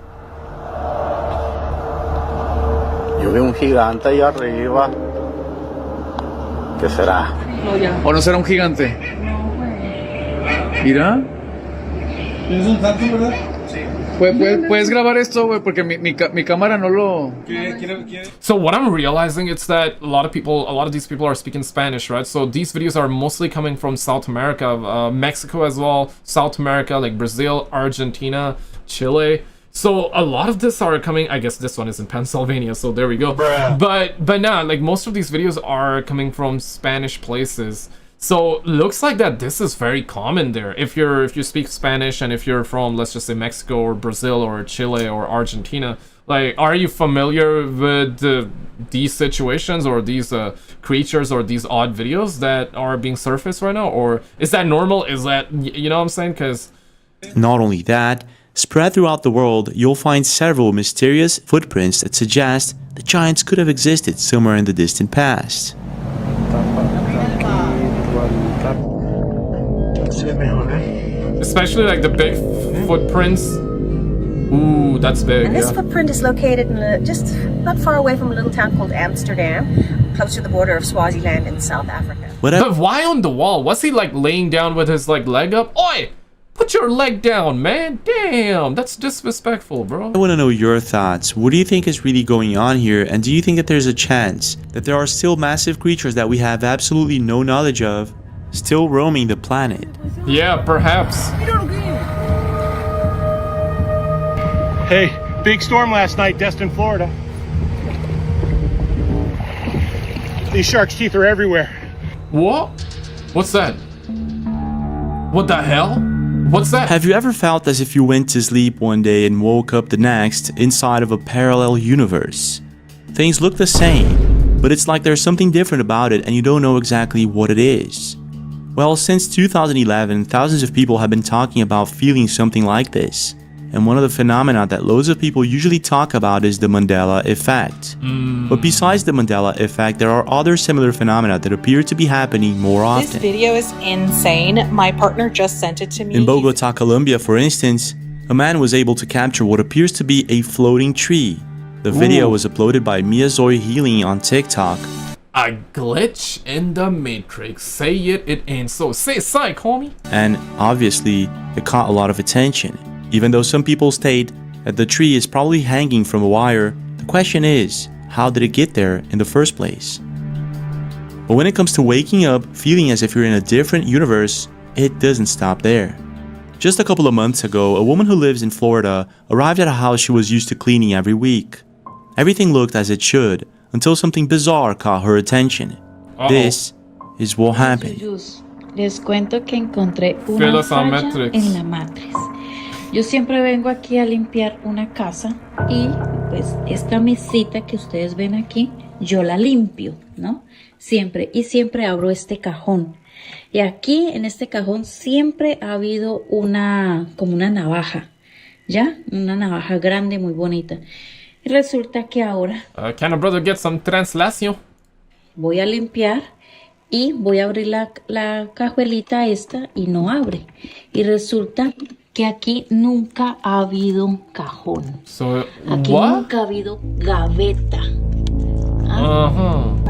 Yo veo un gigante ahí arriba. ¿Qué será? ¿O no será un gigante? Mira. ¿Es un tanto, verdad? Sí. ¿Puedes grabar esto, güey? Porque mi cámara no lo... So what I'm realizing is that a lot of these people are speaking Spanish, right? So these videos are mostly coming from South America, Mexico as well, South America, like Brazil, Argentina, Chile. So a lot of this are coming, I guess this one is in Pennsylvania, so there we go. Bruh. But nah, like most of these videos are coming from Spanish places. So looks like that this is very common there. If you speak Spanish and if you're from, let's just say, Mexico or Brazil or Chile or Argentina, like, are you familiar with these situations or these creatures or these odd videos that are being surfaced right now? Or is that normal? Is that, you know what I'm saying? Because not only that, spread throughout the world, you'll find several mysterious footprints that suggest the giants could have existed somewhere in the distant past. Especially like the big footprints. Ooh, that's big. And this footprint is located in just not far away from a little town called Amsterdam, close to the border of Swaziland in South Africa. But why on the wall? Was he like laying down with his like leg up? Oi! Put your leg down, man. Damn, that's disrespectful, bro. I want to know your thoughts. What do you think is really going on here? And do you think that there's a chance that there are still massive creatures that we have absolutely no knowledge of still roaming the planet? Yeah, perhaps. Hey, big storm last night, Destin, Florida. These sharks' teeth are everywhere. What? What's that? What the hell? What's that? Have you ever felt as if you went to sleep one day and woke up the next inside of a parallel universe? Things look the same, but it's like there's something different about it and you don't know exactly what it is. Well, since 2011, thousands of people have been talking about feeling something like this. And one of the phenomena that loads of people usually talk about is the Mandela effect. But besides the Mandela effect, there are other similar phenomena that appear to be happening more often. This video is insane. My partner just sent it to me. In Bogota, Colombia, for instance, a man was able to capture what appears to be a floating tree. The video was uploaded by Miazoy Healing on TikTok. A glitch in the Matrix. Say it ain't so. Say psych, homie. And obviously, it caught a lot of attention. Even though some people state that the tree is probably hanging from a wire, the question is, how did it get there in the first place? But when it comes to waking up, feeling as if you're in a different universe, it doesn't stop there. Just a couple of months ago, a woman who lives in Florida arrived at a house she was used to cleaning every week. Everything looked as it should, until something bizarre caught her attention. This is what happened. Les cuento que encontré una falla en la matriz. Yo siempre vengo aquí a limpiar una casa y pues esta mesita que ustedes ven aquí, yo la limpio, ¿no? Siempre, y siempre abro este cajón. Y aquí en este cajón siempre ha habido como una navaja, ¿ya? Una navaja grande, muy bonita. Y resulta que ahora... Can a brother get some translation? Voy a limpiar y voy a abrir la cajuelita esta y no abre. Y resulta que aquí nunca ha habido cajón. So, aquí nunca ha habido gaveta.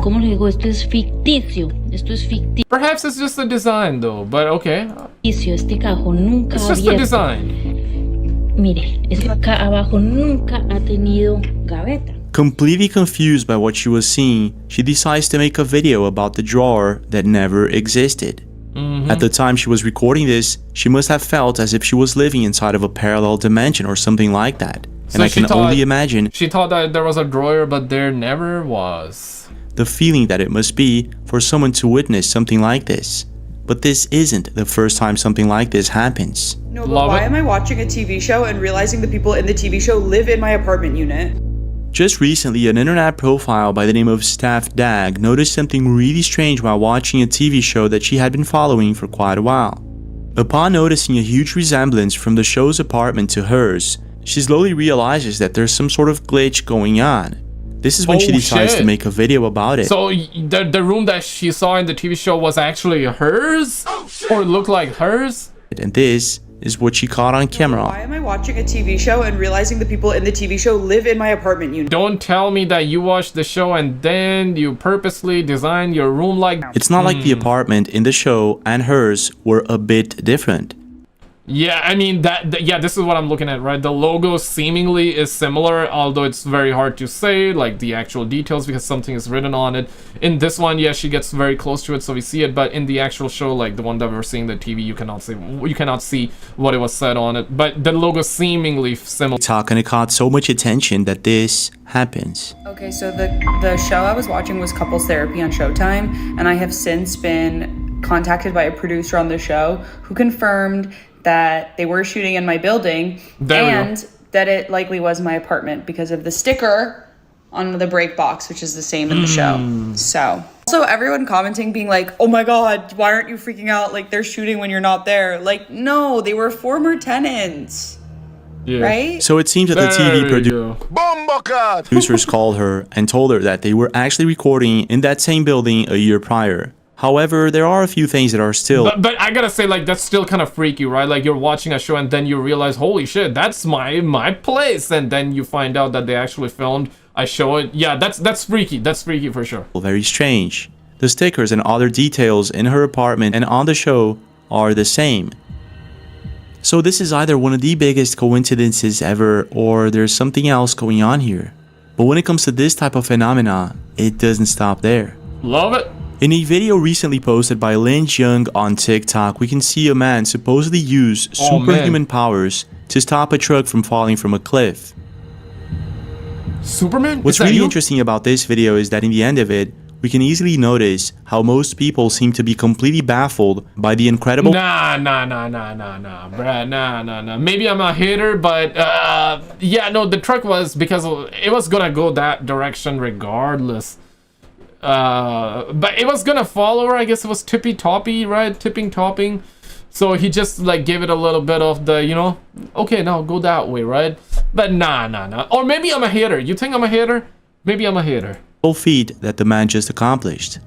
¿Cómo le digo? Esto es ficticio. Esto es ficticio. Perhaps it's just the design though, but okay. Este cajón nunca It's just the design. Mire, acá abajo nunca ha tenido gaveta. Completely confused by what she was seeing, she decides to make a video about the drawer that never existed. At the time she was recording this, she must have felt as if she was living inside of a parallel dimension or something like that. And I can only imagine she thought that there was a drawer, but there never was. The feeling that it must be for someone to witness something like this. But this isn't the first time something like this happens. No, but why am I watching a TV show and realizing the people in the TV show live in my apartment unit? Just recently, an internet profile by the name of Staff Dag noticed something really strange while watching a TV show that she had been following for quite a while. Upon noticing a huge resemblance from the show's apartment to hers, she slowly realizes that there's some sort of glitch going on. This is when she decides to make a video about it. So the room that she saw in the TV show was actually hers? Or looked like hers? And this is what she caught on camera. Why am I watching a TV show and realizing the people in the TV show live in my apartment unit? Don't tell me that you watched the show and then you purposely designed your room like... It's not like the apartment in the show and hers were a bit different. Yeah, I mean, yeah, this is what I'm looking at, right? The logo seemingly is similar, although it's very hard to say, like, the actual details, because something is written on it. In this one, yeah, she gets very close to it, so we see it, but in the actual show, like, the one that we're seeing, the TV, you cannot see what it was said on it, but the logo seemingly similar. And it caught so much attention that this happens. Okay, so the show I was watching was Couples Therapy on Showtime, and I have since been contacted by a producer on the show who confirmed that they were shooting in my building and that it likely was my apartment because of the sticker on the break box, which is the same in the show. So also everyone commenting being like, oh my god, why aren't you freaking out, like they're shooting when you're not there? Like, no, they were former tenants. Yeah. Right? So it seems that the TV producers called her and told her that they were actually recording in that same building a year prior. However, there are a few things that are still... But I gotta say, like, that's still kind of freaky, right? Like, you're watching a show and then you realize, holy shit, that's my place. And then you find out that they actually filmed a show. Yeah, that's freaky. That's freaky for sure. Very strange. The stickers and other details in her apartment and on the show are the same. So this is either one of the biggest coincidences ever, or there's something else going on here. But when it comes to this type of phenomena, it doesn't stop there. Love it. In a video recently posted by Lin Jung on TikTok, we can see a man supposedly use superhuman powers to stop a truck from falling from a cliff. Superman? What's really interesting about this video is that in the end of it, we can easily notice how most people seem to be completely baffled by the incredible... Nah, bruh, nah. Maybe I'm a hater, but yeah, no, the truck was, because it was gonna go that direction regardless. But it was gonna fall over. I guess it was tippy-toppy, right? Tipping-topping. So he just like gave it a little bit of the, you know, okay, now go that way, right? But nah. Or maybe I'm a hater. You think I'm a hater? Maybe I'm a hater. Feat that the man just accomplished.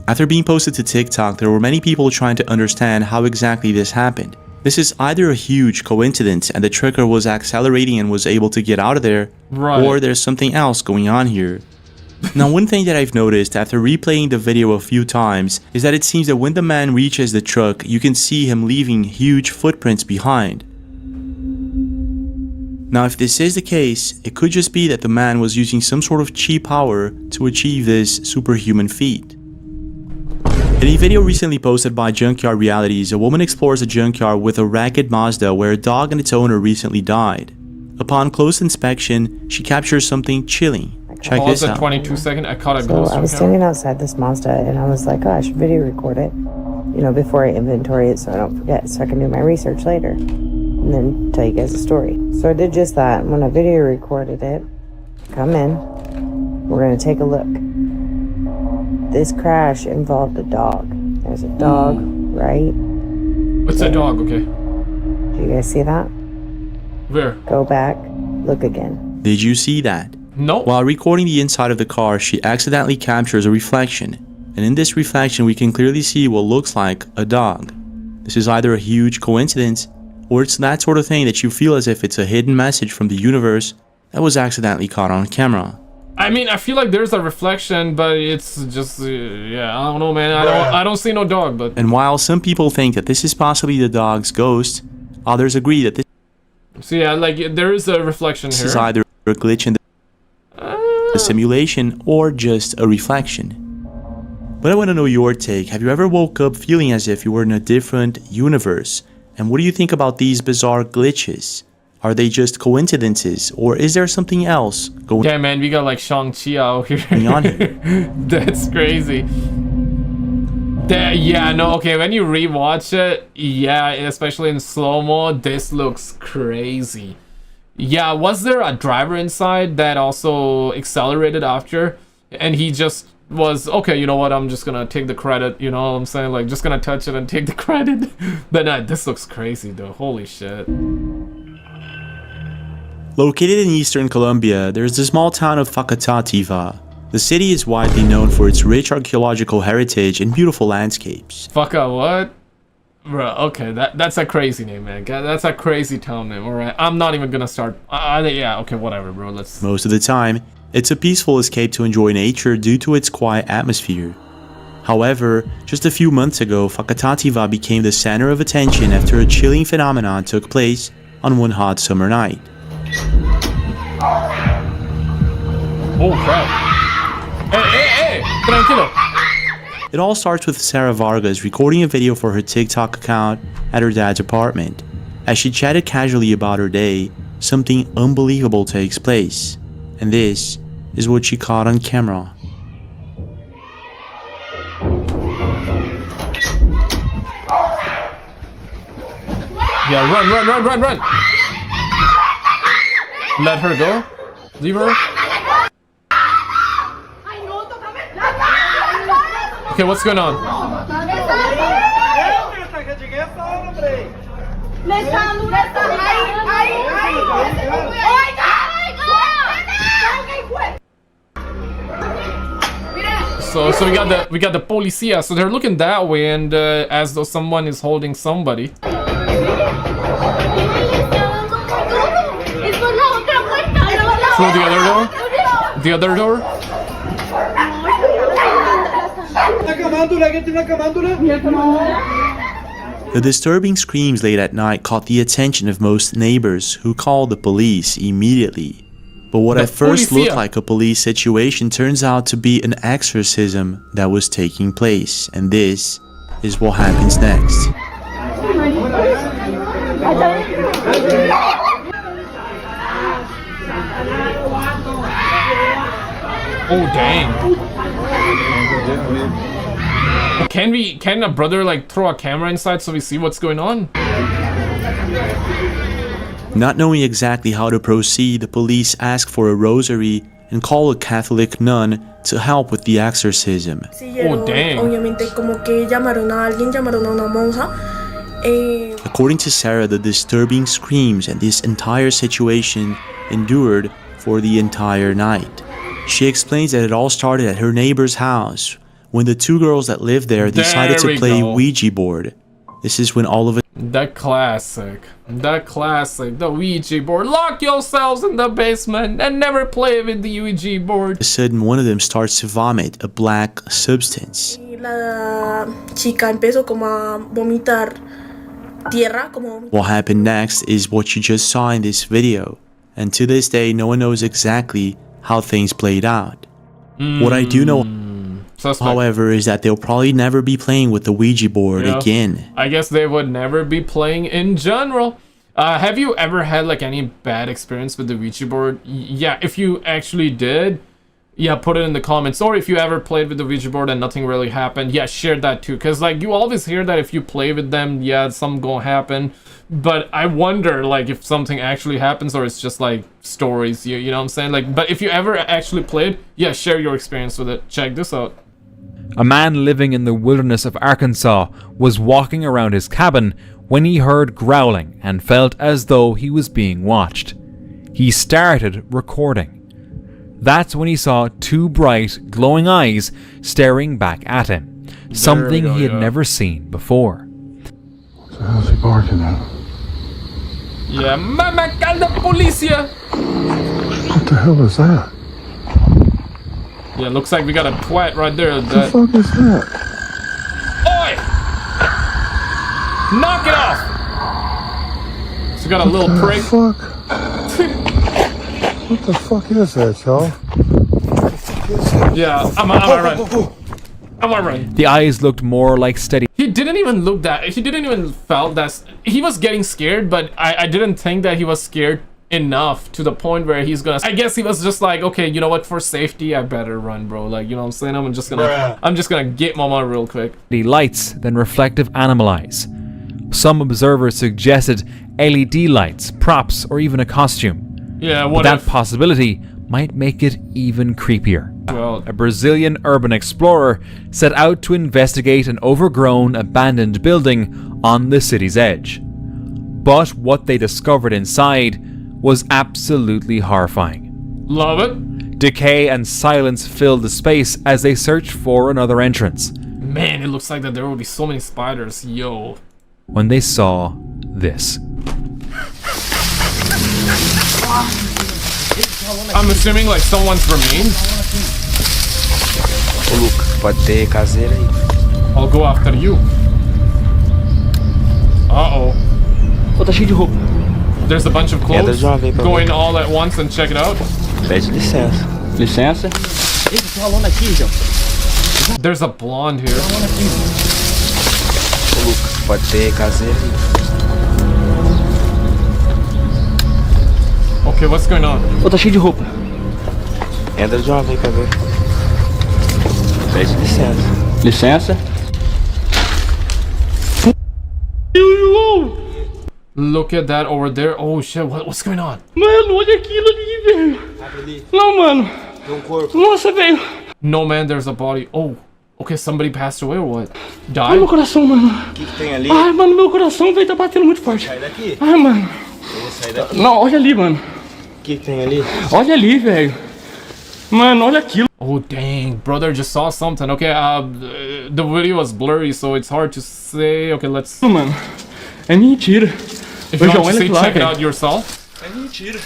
After being posted to TikTok, there were many people trying to understand how exactly this happened. This is either a huge coincidence and the trucker was accelerating and was able to get out of there, right, or there's something else going on here. Now, one thing that I've noticed after replaying the video a few times is that it seems that when the man reaches the truck, you can see him leaving huge footprints behind. Now, if this is the case, it could just be that the man was using some sort of cheap power to achieve this superhuman feat. In a video recently posted by Junkyard Realities, a woman explores a junkyard with a ragged Mazda where a dog and its owner recently died. Upon close inspection, she captures something chilling. Check this out. 22-second. I caught a So I was standing outside this Mazda and I was like, oh, I should video record it, you know, before I inventory it so I don't forget, so I can do my research later and then tell you guys a story. So I did just that. When I video recorded it, come in, we're going to take a look. This crash involved a dog. There's a dog, right? What's that dog? Okay. Do you guys see that? Where? Go back, look again. Did you see that? No. While recording the inside of the car, she accidentally captures a reflection. And in this reflection, we can clearly see what looks like a dog. This is either a huge coincidence, or it's that sort of thing that you feel as if it's a hidden message from the universe that was accidentally caught on camera. I mean, I feel like there's a reflection, but it's just, yeah, I don't know, man. I don't see no dog, but... And while some people think that this is possibly the dog's ghost, others agree that this So yeah, like, there is a reflection here. is either a glitch in the simulation or just a reflection. But I want to know your take. Have you ever woke up feeling as if you were in a different universe? And what do you think about these bizarre glitches? Are they just coincidences, or is there something else going on? Yeah, man, we got like Shang-Chi out here. That's crazy. Yeah, no, okay, when you rewatch it, yeah, especially in slow-mo, this looks crazy. Yeah, was there a driver inside that also accelerated after? And he just was, okay, you know what, I'm just gonna take the credit, you know what I'm saying? Like, just gonna touch it and take the credit. But this looks crazy, though. Holy shit. Located in eastern Colombia, there is the small town of Facatativá. The city is widely known for its rich archaeological heritage and beautiful landscapes. Faca what? Bro, okay, that's a crazy name, man. That's a crazy town name, alright? I'm not even gonna start... yeah, okay, whatever, bro, let's... Most of the time, it's a peaceful escape to enjoy nature due to its quiet atmosphere. However, just a few months ago, Facatativá became the center of attention after a chilling phenomenon took place on one hot summer night. Oh crap. Hey, tranquilo. It all starts with Sarah Vargas recording a video for her TikTok account at her dad's apartment. As she chatted casually about her day, something unbelievable takes place. And this is what she caught on camera. Yeah, run. Let her go. Leave her. Okay, what's going on? So we got the policia. So they're looking that way, and as though someone is holding somebody. Through the other door? The other door? The disturbing screams late at night caught the attention of most neighbors, who called the police immediately. But what at first looked like a police situation turns out to be an exorcism that was taking place, and this is what happens next. Oh dang. Can a brother like throw a camera inside so we see what's going on? Not knowing exactly how to proceed, the police ask for a rosary and call a Catholic nun to help with the exorcism. Oh dang. According to Sarah, the disturbing screams and this entire situation endured for the entire night. She explains that it all started at her neighbor's house when the two girls that lived there decided to play Ouija board. This is when all of it... The classic, the Ouija board. Lock yourselves in the basement and never play with the Ouija board. All of a sudden, one of them starts to vomit a black substance. What happened next is what you just saw in this video, and to this day, no one knows exactly how things played out. What I do know, however, is that they'll probably never be playing with the Ouija board again. I guess they would never be playing in general. Have you ever had like any bad experience with the Ouija board? Yeah, if you actually did, yeah, put it in the comments. Or if you ever played with the Ouija board and nothing really happened, yeah, share that too. Because like you always hear that if you play with them, yeah, something gonna happen. But I wonder like if something actually happens or it's just like stories, you know what I'm saying? Like, but if you ever actually played, yeah, share your experience with it. Check this out. A man living in the wilderness of Arkansas was walking around his cabin when he heard growling and felt as though he was being watched. He started recording. That's when he saw two bright, glowing eyes staring back at him, something he had never seen before. What the hell's he barking at? Yeah, mama, call the policia! What the hell is that? Yeah, looks like we got a twat right there. What the fuck is that? Oi! Knock it off! So we got a little prick. What the fuck is that, y'all? Yeah, I'm gonna run. I'm gonna run. The eyes looked more like steady. He didn't even look that. He didn't even felt that. He was getting scared, but I didn't think that he was scared enough to the point where he's gonna. I guess he was just like, okay, you know what? For safety, I better run, bro. Like, you know what I'm saying? I'm just gonna get mama real quick. The lights, then reflective animal eyes. Some observers suggested LED lights, props, or even a costume. Yeah, but what that if? possibility might make it even creepier. Well, a Brazilian urban explorer set out to investigate an overgrown, abandoned building on the city's edge. But what they discovered inside was absolutely horrifying. Love it. Decay and silence filled the space as they searched for another entrance. Man, it looks like that there will be so many spiders. Yo. When they saw this. I'm assuming like someone's remains. I'll go after you. Uh-oh. There's a bunch of clothes going all at once and check it out. There's a blonde here. Okay, what's going on? Tá cheio de roupa. Entra de uma vez pra ver. Pede licença. Licença. Look at that over there. Oh shit, what's going on? Mano, olha aquilo ali, velho. Não, mano. Tem corpo. Nossa, velho. No, man, there's a body. Oh, okay, somebody passed away or what? Died? Ai, meu coração, mano. O que tem ali? Ai, mano, meu coração, velho, tá batendo muito forte. Sai daqui. Ai, mano. Sai daqui. Não, olha ali, mano. O que tem ali? Olha ali, velho. Mano, olha aquilo. Oh, dang, brother just saw something. Okay, the video was blurry, so it's hard to say. Okay, let's... Mano, é mentira. If you want to say, check it out yourself. É mentira.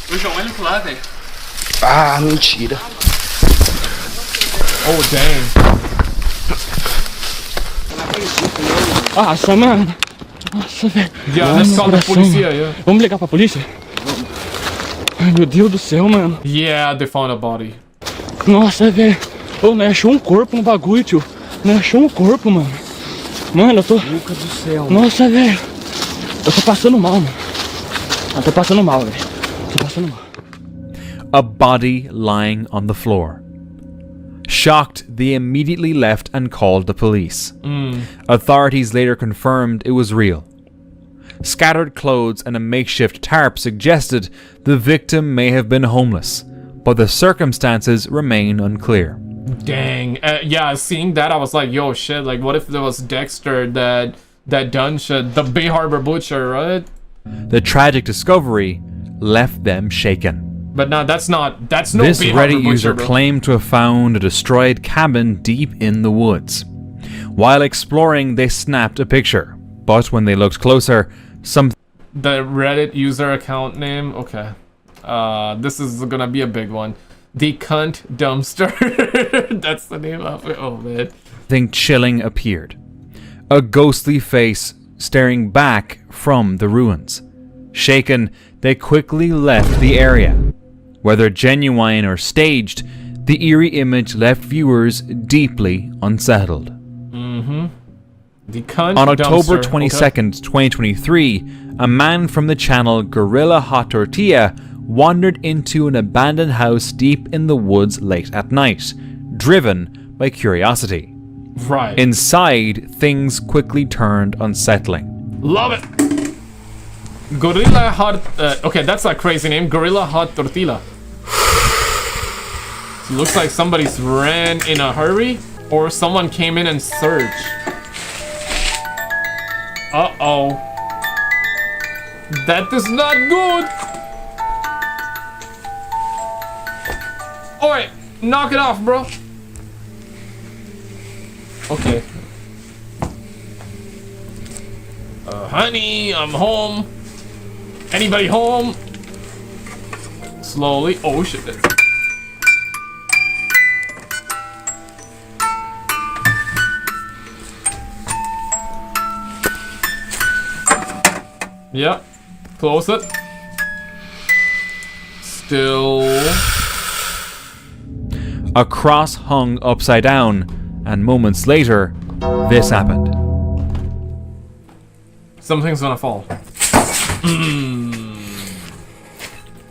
Ô, João, olha pro lá, velho. Ah, mentira. Oh, dang. Nossa, mano. Nossa, velho. Yeah, let's call the polícia, yeah. Vamos ligar pra polícia? Ai, meu Deus do céu, mano. Yeah, they found a body. Nossa, velho. Ô, nós achou um corpo no bagulho, tio. Nós achou um corpo, mano. Mano, eu tô... Boca do céu. Nossa, velho. Eu tô passando mal, mano. Eu tô passando mal, velho. Tô passando mal. A body lying on the floor. Shocked, they immediately left and called the police. Authorities later confirmed it was real. Scattered clothes and a makeshift tarp suggested the victim may have been homeless, but the circumstances remain unclear. Dang. Yeah, seeing that, I was like, yo, shit, like, what if there was Dexter that done shit? The Bay Harbor Butcher, right? The tragic discovery left them shaken. But no, that's no This Bay Harbor Reddit user Butcher, claimed to have found a destroyed cabin deep in the woods. While exploring, they snapped a picture, but when they looked closer, the Reddit user account name, okay. This is gonna be a big one. The Cunt Dumpster. That's the name of it. Oh man. Something chilling appeared. A ghostly face staring back from the ruins. Shaken, they quickly left the area. Whether genuine or staged, the eerie image left viewers deeply unsettled. The Cunt On October Dumpster. 22nd, 2023, a man from the channel Gorilla Hot Tortilla wandered into an abandoned house deep in the woods late at night, driven by curiosity. Right. Inside, things quickly turned unsettling. Love it. Gorilla Hot. Okay, that's a crazy name. Gorilla Hot Tortilla. Looks like somebody's ran in a hurry, or someone came in and searched. Uh-oh. That is not good. Oi, knock it off, bro. Okay. Honey, I'm home. Anybody home? Slowly. Oh shit. Yeah. Close it. Still. A cross hung upside down, and moments later, this happened. Something's gonna fall.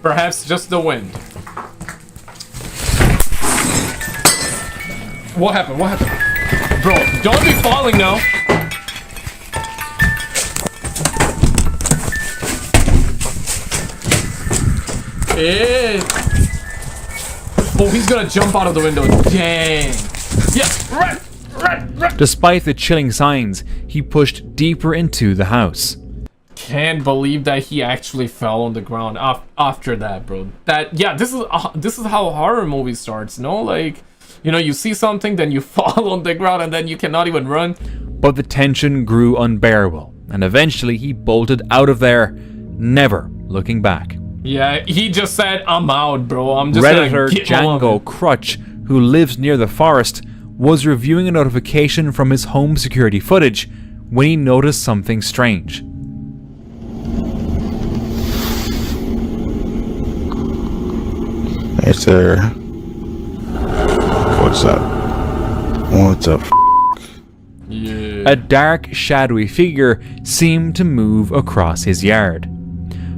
Perhaps just the wind. What happened? What happened? Bro, don't be falling now. Hey. Oh, he's gonna jump out of the window. Dang. Yeah, right. Despite the chilling signs, he pushed deeper into the house. Can't believe that he actually fell on the ground after that, bro. This is how horror movie starts, no? Like, you know, you see something, then you fall on the ground, and then you cannot even run. But the tension grew unbearable, and eventually he bolted out of there, never looking back. Yeah, he just said, I'm out, bro. I'm just Redditor Django Crutch, who lives near the forest, was reviewing a notification from his home security footage when he noticed something strange. Hey, sir. What's up? What's up? Yeah. A dark, shadowy figure seemed to move across his yard.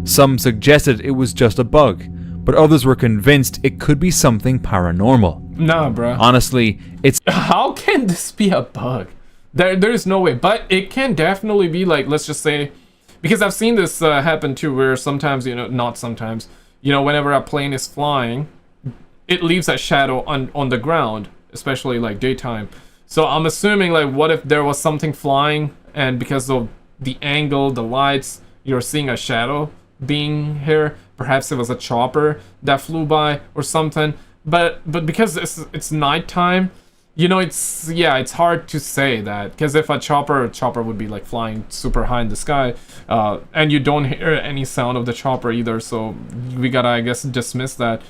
Some suggested it was just a bug, but others were convinced it could be something paranormal. Nah, bro. Honestly, it's... How can this be a bug? There's no way. But it can definitely be, like, let's just say... Because I've seen this happen too, where sometimes, you know, not sometimes, you know, whenever a plane is flying, it leaves a shadow on the ground, especially, like, daytime. So I'm assuming, like, what if there was something flying, and because of the angle, the lights, you're seeing a shadow being here? Perhaps it was a chopper that flew by or something. But because it's nighttime, you know, it's hard to say that, because if a chopper would be like flying super high in the sky, and you don't hear any sound of the chopper either, so we gotta, I guess, dismiss that.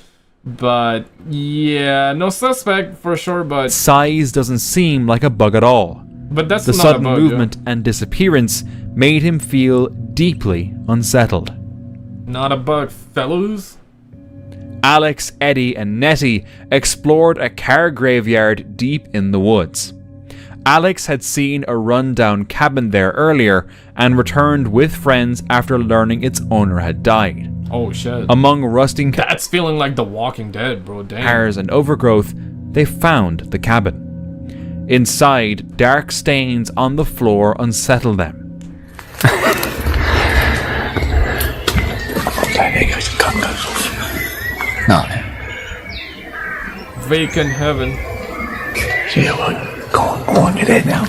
But yeah, no suspect for sure. But size doesn't seem like a bug at all. But that's the not sudden a bug, movement and disappearance made him feel deeply unsettled. Not a bug, fellows. Alex, Eddie, and Nettie explored a car graveyard deep in the woods. Alex had seen a run-down cabin there earlier and returned with friends after learning its owner had died. Oh shit. Among rusting That's feeling like The Walking Dead, bro. Damn. cars and overgrowth, they found the cabin. Inside, dark stains on the floor unsettled them. No. Vacant heaven. Yeah, well, go on, you're there now.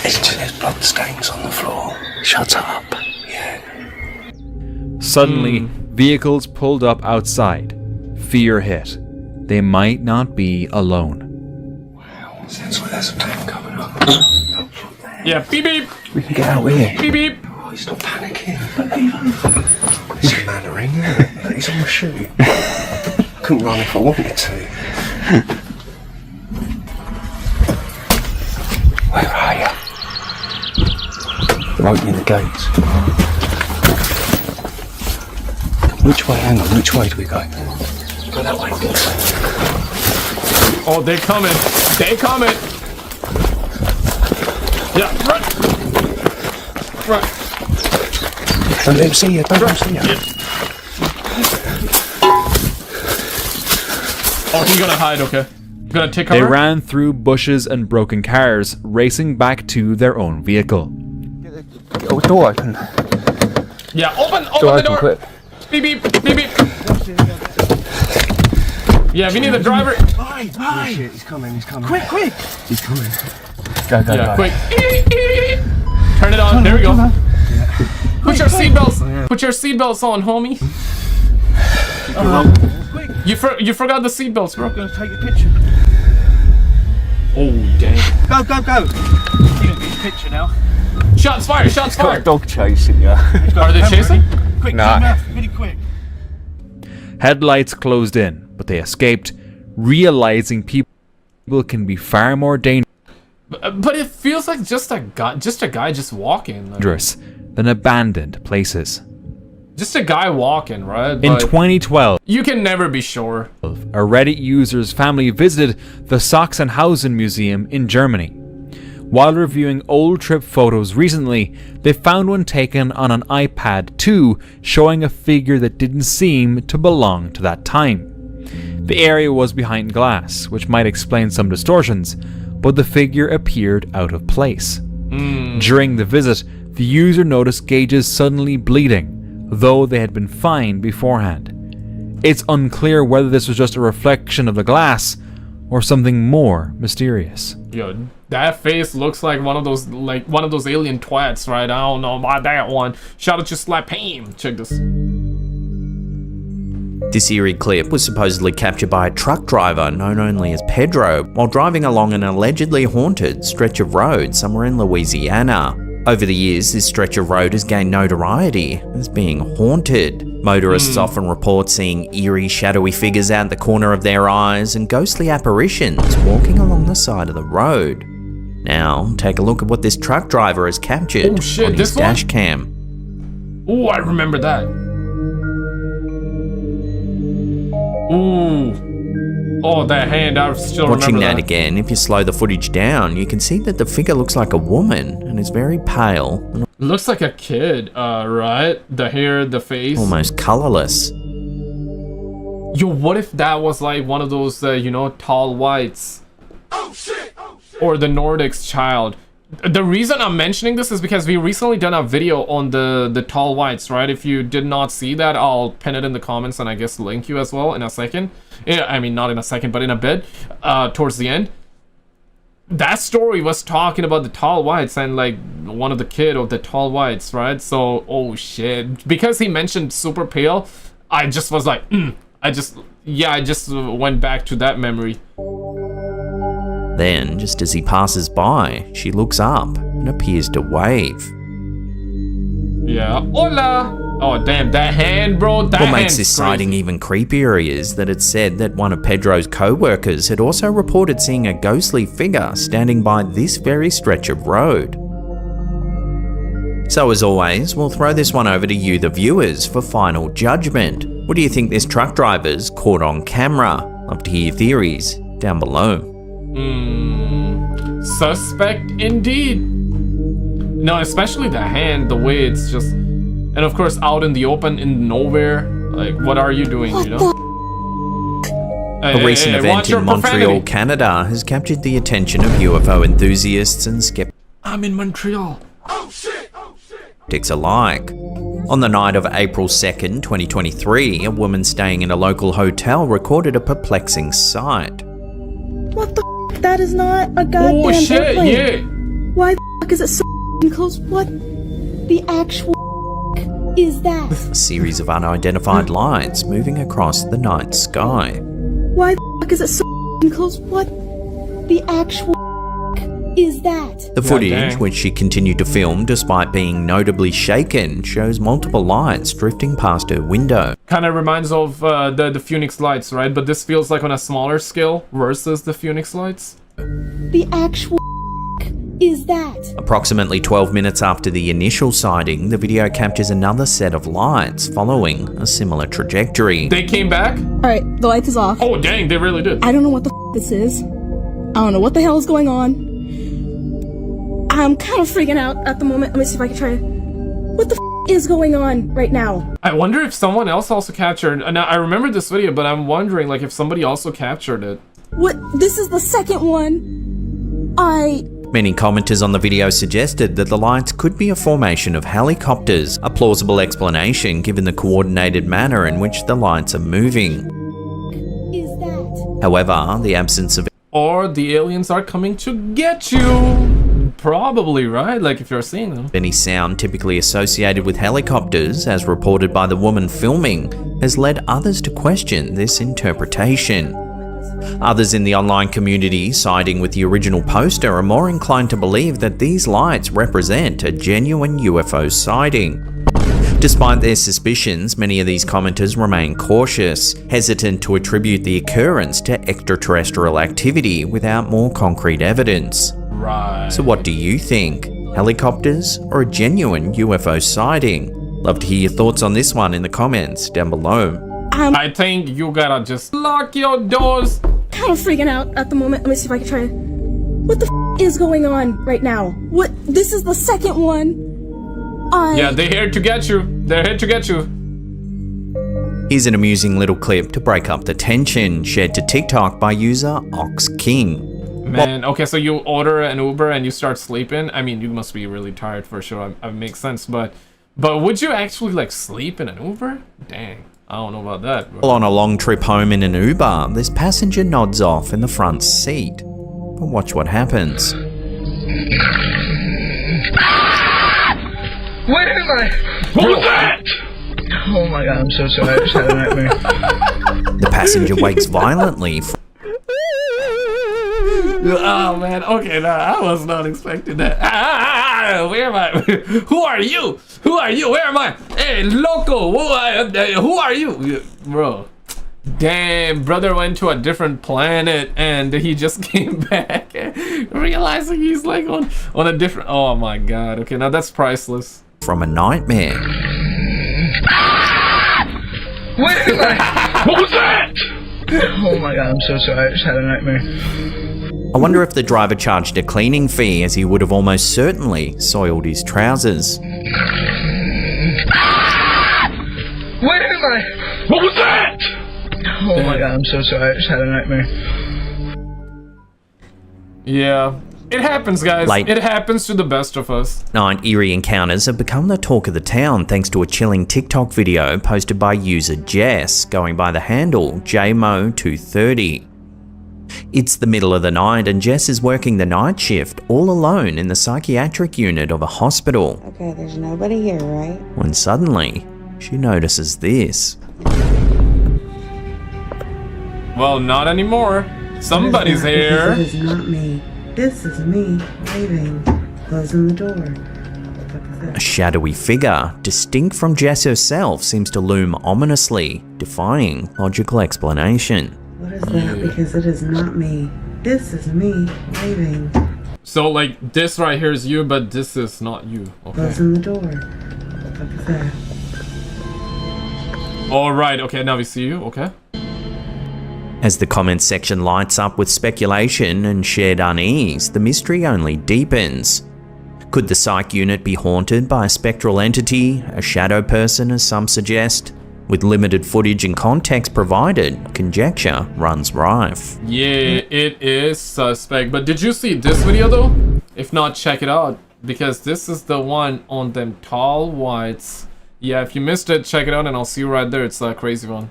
There's blood stains on the floor. Shut up. Yeah. Suddenly, vehicles pulled up outside. Fear hit. They might not be alone. Wow, sounds like there's a tank coming up. Yeah, beep beep. We can get out here. Beep beep. Oh, stop panicking. He's a mannering. He's on the shoot. Couldn't run if I wanted to. Where are you? They're opening the gates. Which way? Hang on. Which way do we go? Go that way. Oh, they're coming. They're coming. Yeah, run. Run. Don't let him see you. Don't let him see you. Yeah. Oh, he's gonna hide, okay. Gonna take cover? They ran through bushes and broken cars, racing back to their own vehicle. Get the door open. Yeah, open the door. Quick. Beep beep, beep beep. Yeah, we need the driver. Hi. Oh, shit, he's coming. Quick. He's coming. Go. Quick. Turn it on. There we go. Yeah. Put your seatbelts. Yeah. Put your seatbelts on, homie. You forgot the seatbelts, bro. I'm gonna take a picture. Oh dang. Go. You don't get a picture now. Shots fired. Shots fired. Got a dog chasing you. Are they chasing? Quick, Nah. really quick. Headlights closed in, but they escaped, realizing people can be far more But it feels like just a guy just walking. Like. dangerous than abandoned places. Just a guy walking, right? In 2012, you can never be sure. A Reddit user's family visited the Sachsenhausen Museum in Germany. While reviewing old trip photos recently, they found one taken on an iPad 2 showing a figure that didn't seem to belong to that time. The area was behind glass, which might explain some distortions, but the figure appeared out of place. During the visit, the user noticed gauges suddenly bleeding, though they had been fine beforehand. It's unclear whether this was just a reflection of the glass or something more mysterious. Yo, that face looks like one of those alien twats, right? I don't know about that one. Shout out to Slap Pain. Check this. This eerie clip was supposedly captured by a truck driver known only as Pedro while driving along an allegedly haunted stretch of road somewhere in Louisiana. Over the years, this stretch of road has gained notoriety as being haunted. Motorists often report seeing eerie, shadowy figures out the corner of their eyes and ghostly apparitions walking along the side of the road. Now, take a look at what this truck driver has captured on his dash cam. Oh, I remember that. Ooh. Oh, that hand, I still remember that. Watching that again, if you slow the footage down, you can see that the figure looks like a woman and is very pale. Looks like a kid, right? The hair, the face. Almost colorless. Yo, what if that was like one of those, you know, tall whites? Oh shit! Oh shit! Or the Nordic's child. The reason I'm mentioning this is because we recently done a video on the tall whites, right? If you did not see that, I'll pin it in the comments and I guess link you as well in a second. Yeah, I mean, not in a second, but in a bit, towards the end. That story was talking about the tall whites and like one of the kid of the tall whites, right? So, oh shit. Because he mentioned super pale, I just was like, I just went back to that memory. Then, just as he passes by, she looks up and appears to wave. Yeah. Hola! Oh, damn, that hand, bro. That what makes this sighting even creepier is that it's said that one of Pedro's co-workers had also reported seeing a ghostly figure standing by this very stretch of road. So as always, we'll throw this one over to you, the viewers, for final judgment. What do you think this truck driver's caught on camera? Love to hear your theories down below. Suspect indeed. No, especially the hand, the way it's just, and of course out in the open, in nowhere. Like, what are you doing? What, you know? A recent event in Montreal, Canada, has captured the attention of UFO enthusiasts and skeptics. I'm in Montreal. Skeptics alike. On the night of April 2nd, 2023, a woman staying in a local hotel recorded a perplexing sight. What the f***? That is not a goddamn airplane. Yeah. Why the f*** is it so close? What the actual f*** is that? A series of unidentified lights moving across the night sky. Why the f*** is it so close? What the actual f*** is that? The footage, which she continued to film despite being notably shaken, shows multiple lights drifting past her window. Kind of reminds of the Phoenix lights, right? But this feels like on a smaller scale versus the Phoenix lights. The actual is that? Approximately 12 minutes after the initial sighting, the video captures another set of lights following a similar trajectory. They came back? Alright, the light is off. Oh dang, they really did. I don't know what the this is. I don't know what the hell is going on. I'm kind of freaking out at the moment. Let me see if I can try to... What the is going on right now? I wonder if someone else also captured... Now, I remember this video, but I'm wondering like if somebody also captured it. What? This is the second one. Many commenters on the video suggested that the lights could be a formation of helicopters, a plausible explanation given the coordinated manner in which the lights are moving. Is that? However, the absence of... Or the aliens are coming to get you. Probably, right? Like if you're seeing them. Any sound typically associated with helicopters, as reported by the woman filming, has led others to question this interpretation. Others in the online community, siding with the original poster, are more inclined to believe that these lights represent a genuine UFO sighting. Despite their suspicions, many of these commenters remain cautious, hesitant to attribute the occurrence to extraterrestrial activity without more concrete evidence. Right. So what do you think? helicopters, or a genuine UFO sighting? Love to hear your thoughts on this one in the comments down below. I think you gotta just lock your doors. Kind of freaking out at the moment. Let me see if I can try to... What the is going on right now? What? This is the second one. Yeah, they're here to get you. They're here to get you. Here's an amusing little clip to break up the tension, shared to TikTok by user Ox King. Man, okay, so you order an Uber and you start sleeping. I mean, you must be really tired for sure. It makes sense, but would you actually like sleep in an Uber? Dang, I don't know about that. While on a long trip home in an Uber, this passenger nods off in the front seat. But watch what happens. Where am I? What was that? Oh my god, I'm so sorry. I just had a nightmare. The passenger wakes violently. Oh man, okay, no, I was not expecting that. Where am I? Who are you? Who are you? Where am I? Hey, loco, who are you? Bro, damn, brother went to a different planet and he just came back realizing he's like on a different... Oh my god, okay, now that's priceless. From a nightmare. Where am I? What was that? Oh my god, I'm so sorry. I just had a nightmare. I wonder if the driver charged a cleaning fee, as he would have almost certainly soiled his trousers. Where am I? What was that? Oh my god, I'm so sorry. I just had a nightmare. Yeah, it happens, guys. It happens to the best of us. Night eerie encounters have become the talk of the town thanks to a chilling TikTok video posted by user Jess, going by the handle Jaymez230. It's the middle of the night and Jess is working the night shift all alone in the psychiatric unit of a hospital. Okay, there's nobody here, right? When suddenly, she notices this. Well, not anymore. Somebody's here. This is not me. This is me waving, closing the door. A shadowy figure, distinct from Jess herself, seems to loom ominously, defying logical explanation. What is that? Because it is not me. This is me waving. So like this right here is you, but this is not you. Okay. Closing the door. What is that? All right. Okay, now we see you. Okay. As the comments section lights up with speculation and shared unease, the mystery only deepens. Could the psych unit be haunted by a spectral entity, a shadow person as some suggest? With limited footage and context provided, conjecture runs rife. Yeah, it is suspect. But did you see this video though? If not, check it out, because this is the one on them tall whites. Yeah, if you missed it, check it out and I'll see you right there. It's a crazy one.